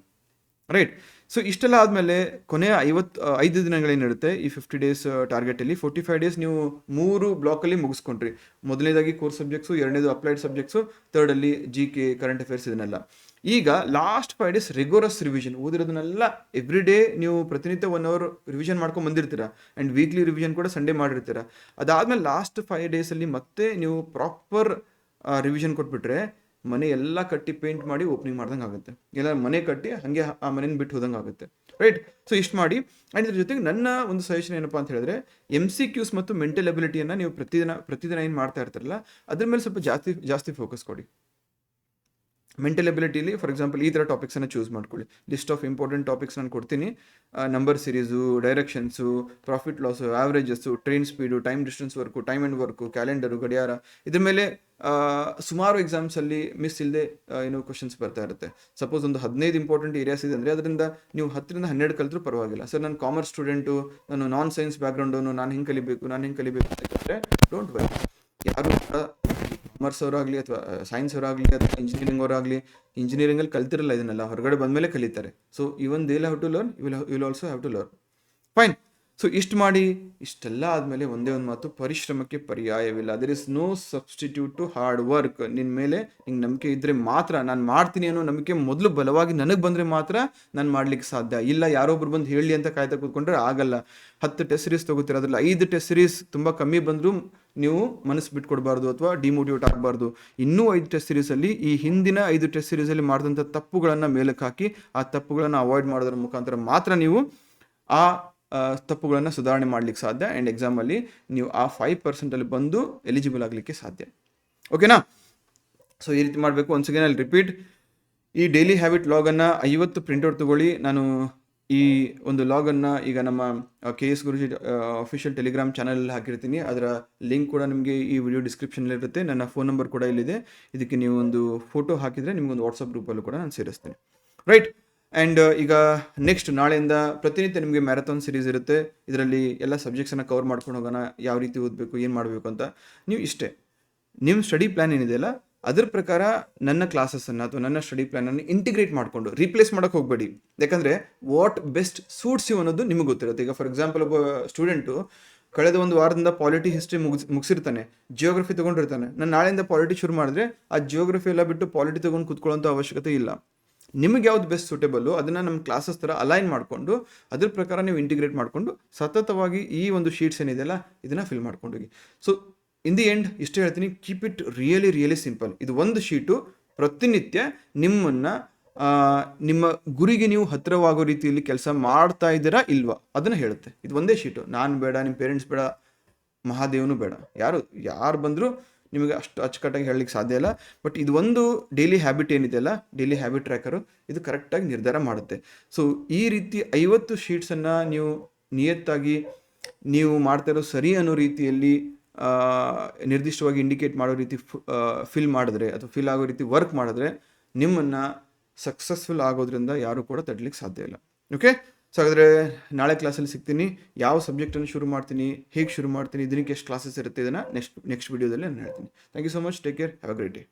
ರೈಟ್. ಸೊ ಇಷ್ಟೆಲ್ಲ ಆದಮೇಲೆ ಕೊನೆಯ 5 ದಿನಗಳೇನಿರುತ್ತೆ ಈ 50 ಡೇಸ್ ಟಾರ್ಗೆಟಲ್ಲಿ, 45 ಡೇಸ್ ನೀವು 3 ಬ್ಲಾಕಲ್ಲಿ ಮುಗಿಸ್ಕೊಂಡ್ರಿ. ಮೊದಲನೇದಾಗಿ ಕೋರ್ ಸಬ್ಜೆಕ್ಟ್ಸು, ಎರಡನೇದು ಅಪ್ಲೈಡ್ ಸಬ್ಜೆಕ್ಟ್ಸು, ಥರ್ಡಲ್ಲಿ ಜಿ ಕೆ, ಕರೆಂಟ್ ಅಫೇರ್ಸ್, ಇದನ್ನೆಲ್ಲ. ಈಗ ಲಾಸ್ಟ್ 5 ಡೇಸ್ ರಿಗೋರಸ್ ರಿವಿಷನ್, ಓದಿರೋದನ್ನೆಲ್ಲ ಎವ್ರಿ ಡೇ ನೀವು ಪ್ರತಿನಿತ್ಯ 1 hour ರಿವಿಷನ್ ಮಾಡ್ಕೊಂಡು ಬಂದಿರ್ತೀರಾ. ಆ್ಯಂಡ್ ವೀಕ್ಲಿ ರಿವಿಷನ್ ಕೂಡ ಸಂಡೇ ಮಾಡಿರ್ತೀರ. ಅದಾದಮೇಲೆ ಲಾಸ್ಟ್ 5 ಡೇಸಲ್ಲಿ ಮತ್ತೆ ನೀವು ಪ್ರಾಪರ್ ರಿವಿಷನ್ ಕೊಟ್ಬಿಟ್ರೆ, ಮನೆ ಎಲ್ಲ ಕಟ್ಟಿ ಪೇಂಟ್ ಮಾಡಿ ಓಪನಿಂಗ್ ಮಾಡ್ದಂಗೆ ಆಗುತ್ತೆ. ಎಲ್ಲ ಮನೆ ಕಟ್ಟಿ ಹಾಗೆ ಆ ಮನೇನ ಬಿಟ್ಟು ಹೋದಂಗೆ ಆಗುತ್ತೆ. ರೈಟ್. ಸೊ ಇಷ್ಟು ಮಾಡಿ. ಆ್ಯಂಡ್ ಇದ್ರ ಜೊತೆಗೆ ನನ್ನ ಒಂದು ಸಜೆಷನ್ ಏನಪ್ಪ ಅಂತ ಹೇಳಿದ್ರೆ, MCQs ಮತ್ತು ಮೆಂಟಲ್ ಎಬಿಲಿಟಿಯನ್ನು ನೀವು ಪ್ರತಿದಿನ ಏನು ಮಾಡ್ತಾ ಇರ್ತಾರಲ್ಲ, ಅದ್ರ ಮೇಲೆ ಸ್ವಲ್ಪ ಜಾಸ್ತಿ ಫೋಕಸ್ ಕೊಡಿ. ಮೆಂಟಲ್ ಎಬಿಲಿಟಿಲಿ ಫಾರ್ ಎಕ್ಸಾಂಪಲ್ ಈ ಥರ ಟಾಪಿಕ್ಸನ್ನು ಚೂಸ್ ಮಾಡ್ಕೊಳ್ಳಿ. ಲಿಸ್ಟ್ ಆಫ್ ಇಂಪಾರ್ಟೆಂಟ್ ಟಾಪಿಕ್ಸ್ ನಾನು ಕೊಡ್ತೀನಿ. Number series, directions, profit loss, averages, train speed, time distance work, time and work, calendar, ಗಡಿಯಾರ, ಇದ್ರ ಮೇಲೆ ಸುಮಾರು ಎಕ್ಸಾಮ್ಸಲ್ಲಿ ಮಿಸ್ ಇಲ್ಲದೆ ಕ್ವಶನ್ಸ್ ಬರ್ತಾ ಇರುತ್ತೆ. ಸಪೋಸ್ ಒಂದು 15 ಇಂಪಾರ್ಟೆಂಟ್ ಏರಿಯಾಸ್ ಇದೆ ಅಂದರೆ ಅದರಿಂದ ನೀವು 10ರಿಂದ 12 ಕಲಿತರೂ ಪರವಾಗಿಲ್ಲ. ಸರ್ ನಾನು ಕಾಮರ್ಸ್ ಸ್ಟೂಡೆಂಟು, ನಾನು ನಾನ್ ಸೈನ್ಸ್ ಬ್ಯಾಕ್ಗ್ರೌಂಡವನು, ನಾನು ಹಿಂಗೆ ಕಲಿಬೇಕು ಅಂತಂದರೆ ಡೋಂಟ್ ವರಿ. ಯಾರು ಕಾಮರ್ಸ್ ಅವರಾಗಲಿ ಅಥವಾ ಸೈನ್ಸ್ ಅವರಾಗಲಿ ಅಥವಾ ಇಂಜಿನಿಯರಿಂಗ್ ಅವರಾಗಲಿ, ಇಂಜಿನಿಯರಿಂಗಲ್ಲಿ ಕಲ್ತಿರಲ್ಲ ಇದನ್ನೆಲ್ಲ, ಹೊರಗಡೆ ಬಂದಮೇಲೆ ಕಲಿತಾರೆ. So even they have to learn, you will also have to learn. Fine. So ಇಷ್ಟು ಮಾಡಿ, ಇಷ್ಟೆಲ್ಲ ಆದಮೇಲೆ ಒಂದೇ ಒಂದು ಮಾತು, ಪರಿಶ್ರಮಕ್ಕೆ ಪರ್ಯಾಯವಿಲ್ಲ. There is no substitute to hard work. ನಿನ್ನ ಮೇಲೆ ನಿಂಗೆ ನಂಬಿಕೆ ಇದ್ದರೆ ಮಾತ್ರ, ನಾನು ಮಾಡ್ತೀನಿ ಅನ್ನೋ ನಂಬಿಕೆ ಮೊದಲು ಬಲವಾಗಿ ನನಗೆ ಬಂದರೆ ಮಾತ್ರ ನಾನು ಮಾಡ್ಲಿಕ್ಕೆ ಸಾಧ್ಯ. ಇಲ್ಲ ಯಾರೊಬ್ರು ಬಂದು ಹೇಳಿ ಅಂತ ಕಾಯ್ತಾ ಕೂತ್ಕೊಂಡ್ರೆ ಆಗಲ್ಲ. 10 ಟೆಸ್ಟ್ ಸೀರೀಸ್ ತೊಗೋತೀರ, ಅದರಲ್ಲಿ 5 ಟೆಸ್ಟ್ ಸೀರೀಸ್ ತುಂಬ ಕಮ್ಮಿ ಬಂದರೂ ನೀವು ಮನಸ್ಸು ಬಿಟ್ಕೊಡ್ಬಾರ್ದು ಅಥವಾ ಡಿಮೋಟಿವೇಟ್ ಆಗಬಾರ್ದು. ಇನ್ನೂ 5 ಟೆಸ್ಟ್ ಸೀರೀಸಲ್ಲಿ ಈ ಹಿಂದಿನ 5 ಟೆಸ್ಟ್ ಸೀರೀಸಲ್ಲಿ ಮಾಡಿದಂಥ ತಪ್ಪುಗಳನ್ನು ಮೇಲಕ್ಕೆ ಹಾಕಿ ಆ ತಪ್ಪುಗಳನ್ನು ಅವಾಯ್ಡ್ ಮಾಡೋದ್ರ ಮುಖಾಂತರ ಮಾತ್ರ ನೀವು ಆ ತಪ್ಪುಗಳನ್ನು ಸುಧಾರಣೆ ಮಾಡಲಿಕ್ಕೆ ಸಾಧ್ಯ. ಆ್ಯಂಡ್ ಎಕ್ಸಾಮಲ್ಲಿ ನೀವು ಆ 5% ಬಂದು ಎಲಿಜಿಬಲ್ ಆಗಲಿಕ್ಕೆ ಸಾಧ್ಯ. ಓಕೆನಾ? ಸೊ ಈ ರೀತಿ ಮಾಡಬೇಕು. ಒನ್ಸ್ ಅಗೇನ್ ಅಲ್ಲಿ ರಿಪೀಟ್, ಈ ಡೈಲಿ ಹ್ಯಾಬಿಟ್ ಲಾಗನ್ನು 50 ಪ್ರಿಂಟ್ಔಟ್ ತೊಗೊಳ್ಳಿ. ನಾನು ಈ ಒಂದು ಲಾಗನ್ನು ಈಗ ನಮ್ಮ KS ಗುರೂಜಿ ಅಫಿಷಿಯಲ್ ಟೆಲಿಗ್ರಾಮ್ ಚಾನಲಲ್ಲಿ ಹಾಕಿರ್ತೀನಿ. ಅದರ ಲಿಂಕ್ ಕೂಡ ನಿಮಗೆ ಈ ವಿಡಿಯೋ ಡಿಸ್ಕ್ರಿಪ್ಷನಲ್ಲಿರುತ್ತೆ. ನನ್ನ ಫೋನ್ ನಂಬರ್ ಕೂಡ ಇಲ್ಲಿದೆ. ಇದಕ್ಕೆ ನೀವು ಒಂದು ಫೋಟೋ ಹಾಕಿದರೆ ನಿಮಗೊಂದು ವಾಟ್ಸಪ್ ಗ್ರೂಪಲ್ಲೂ ಕೂಡ ನಾನು ಸೇರಿಸ್ತೀನಿ. ರೈಟ್. ಆ್ಯಂಡ್ ಈಗ ನೆಕ್ಸ್ಟ್ ನಾಳೆಯಿಂದ ಪ್ರತಿನಿತ್ಯ ನಿಮಗೆ ಮ್ಯಾರಥಾನ್ ಸೀರೀಸ್ ಇರುತ್ತೆ. ಇದರಲ್ಲಿ ಎಲ್ಲ ಸಬ್ಜೆಕ್ಟ್ಸನ್ನು ಕವರ್ ಮಾಡ್ಕೊಂಡು ಹೋಗೋಣ, ಯಾವ ರೀತಿ ಓದಬೇಕು, ಏನು ಮಾಡಬೇಕು ಅಂತ. ನೀವು ಇಷ್ಟೇ ನಿಮ್ಮ ಸ್ಟಡಿ ಪ್ಲ್ಯಾನ್ ಏನಿದೆಯಲ್ಲ ಅದ್ರ ಪ್ರಕಾರ ನನ್ನ ಕ್ಲಾಸಸ್ಸನ್ನು ಅಥವಾ ನನ್ನ ಸ್ಟಡಿ ಪ್ಲ್ಯಾನನ್ನು ಇಂಟಿಗ್ರೇಟ್ ಮಾಡಿಕೊಂಡು ರೀಪ್ಲೇಸ್ ಮಾಡೋಕ್ಕೆ ಹೋಗಬೇಡಿ. ಯಾಕಂದರೆ ವಾಟ್ ಬೆಸ್ಟ್ ಸೂಟ್ಸ್ ಯು ಅನ್ನೋದು ನಿಮಗೆ ಗೊತ್ತಿರುತ್ತೆ. ಈಗ ಫಾರ್ ಎಕ್ಸಾಂಪಲ್ ಒಬ್ಬ ಸ್ಟೂಡೆಂಟು ಕಳೆದ ಒಂದು ವಾರದಿಂದ ಪಾಲಿಟಿ ಹಿಸ್ಟ್ರಿ ಮುಗಿಸಿರ್ತಾನೆ, ಜಿಯೋಗ್ರಫಿ ತೊಗೊಂಡಿರ್ತಾನೆ. ನಾನು ನಾಳೆಯಿಂದ ಪಾಲಿಟಿ ಶುರು ಮಾಡಿದ್ರೆ ಆ ಜಿಯೋಗ್ರಫಿ ಎಲ್ಲ ಬಿಟ್ಟು ಪಾಲಿಟಿ ತೊಗೊಂಡು ಕೂತ್ಕೊಳ್ಳೋಂಥ ಅವಶ್ಯಕತೆ ಇಲ್ಲ. ನಿಮಗೆ ಯಾವ್ದು ಬೆಸ್ಟ್ ಸೂಟೇಬಲ್ಲು ಅದನ್ನು ನಮ್ಮ ಕ್ಲಾಸಸ್ ಥರ ಅಲೈನ್ ಮಾಡಿಕೊಂಡು ಅದ್ರ ಪ್ರಕಾರ ನೀವು ಇಂಟಿಗ್ರೇಟ್ ಮಾಡಿಕೊಂಡು ಸತತವಾಗಿ ಈ ಒಂದು ಶೀಟ್ಸ್ ಏನಿದೆಯಲ್ಲ ಇದನ್ನು ಫಿಲ್ ಮಾಡ್ಕೊಂಡೋಗಿ. ಸೊ ಇನ್ ದಿ ಎಂಡ್ ಇಷ್ಟೇ ಹೇಳ್ತೀನಿ, ಕೀಪ್ ಇಟ್ ರಿಯಲಿ ಸಿಂಪಲ್. ಇದು ಒಂದು ಶೀಟು ಪ್ರತಿನಿತ್ಯ ನಿಮ್ಮನ್ನು ನಿಮ್ಮ ಗುರಿಗೆ ನೀವು ಹತ್ತಿರವಾಗೋ ರೀತಿಯಲ್ಲಿ ಕೆಲಸ ಮಾಡ್ತಾ ಇದ್ದೀರಾ ಇಲ್ವಾ ಅದನ್ನು ಹೇಳುತ್ತೆ. ಇದು ಒಂದೇ ಶೀಟು. ನಾನು ಬೇಡ, ನಿಮ್ಮ ಪೇರೆಂಟ್ಸ್ ಬೇಡ, ಮಹಾದೇವನು ಬೇಡ, ಯಾರು ಬಂದರೂ ನಿಮಗೆ ಅಷ್ಟು ಅಚ್ಚುಕಟ್ಟಾಗಿ ಹೇಳಲಿಕ್ಕೆ ಸಾಧ್ಯ ಇಲ್ಲ. ಬಟ್ ಇದು ಒಂದು ಡೈಲಿ ಹ್ಯಾಬಿಟ್ ಏನಿದೆಯಲ್ಲ, ಡೈಲಿ ಹ್ಯಾಬಿಟ್ ಟ್ರ್ಯಾಕರು, ಇದು ಕರೆಕ್ಟಾಗಿ ನಿರ್ಧಾರ ಮಾಡುತ್ತೆ. ಸೊ ಈ ರೀತಿ 50 ಶೀಟ್ಸನ್ನು ನೀವು ನಿಯತ್ತಾಗಿ ನೀವು ಮಾಡ್ತಾ ಇರೋ ಸರಿ ಅನ್ನೋ ರೀತಿಯಲ್ಲಿ ನಿರ್ದಿಷ್ಟವಾಗಿ ಇಂಡಿಕೇಟ್ ಮಾಡೋ ರೀತಿ ಫಿಲ್ ಮಾಡಿದ್ರೆ ಅಥವಾ ಫಿಲ್ ಆಗೋ ರೀತಿ ವರ್ಕ್ ಮಾಡಿದ್ರೆ ನಿಮ್ಮನ್ನು ಸಕ್ಸಸ್ಫುಲ್ ಆಗೋದ್ರಿಂದ ಯಾರೂ ಕೂಡ ತಡಲಿಕ್ಕೆ ಸಾಧ್ಯ ಇಲ್ಲ. ಓಕೆ, ಸೊ ಹಾಗಾದರೆ ನಾಳೆ ಕ್ಲಾಸಲ್ಲಿ ಸಿಗ್ತೀನಿ. ಯಾವ ಸಬ್ಜೆಕ್ಟನ್ನು ಶುರು ಮಾಡ್ತೀನಿ, ಹೇಗೆ ಶುರು ಮಾಡ್ತೀನಿ, ದಿನಕ್ಕೆ ಎಷ್ಟು ಕ್ಲಾಸಸ್ ಇರುತ್ತೆ, ಇದನ್ನು ನೆಕ್ಸ್ಟ್ ವಿಡಿಯೋದಲ್ಲಿ ನಾನು ಹೇಳ್ತೀನಿ. Thank you so much. Take care. Have a great day.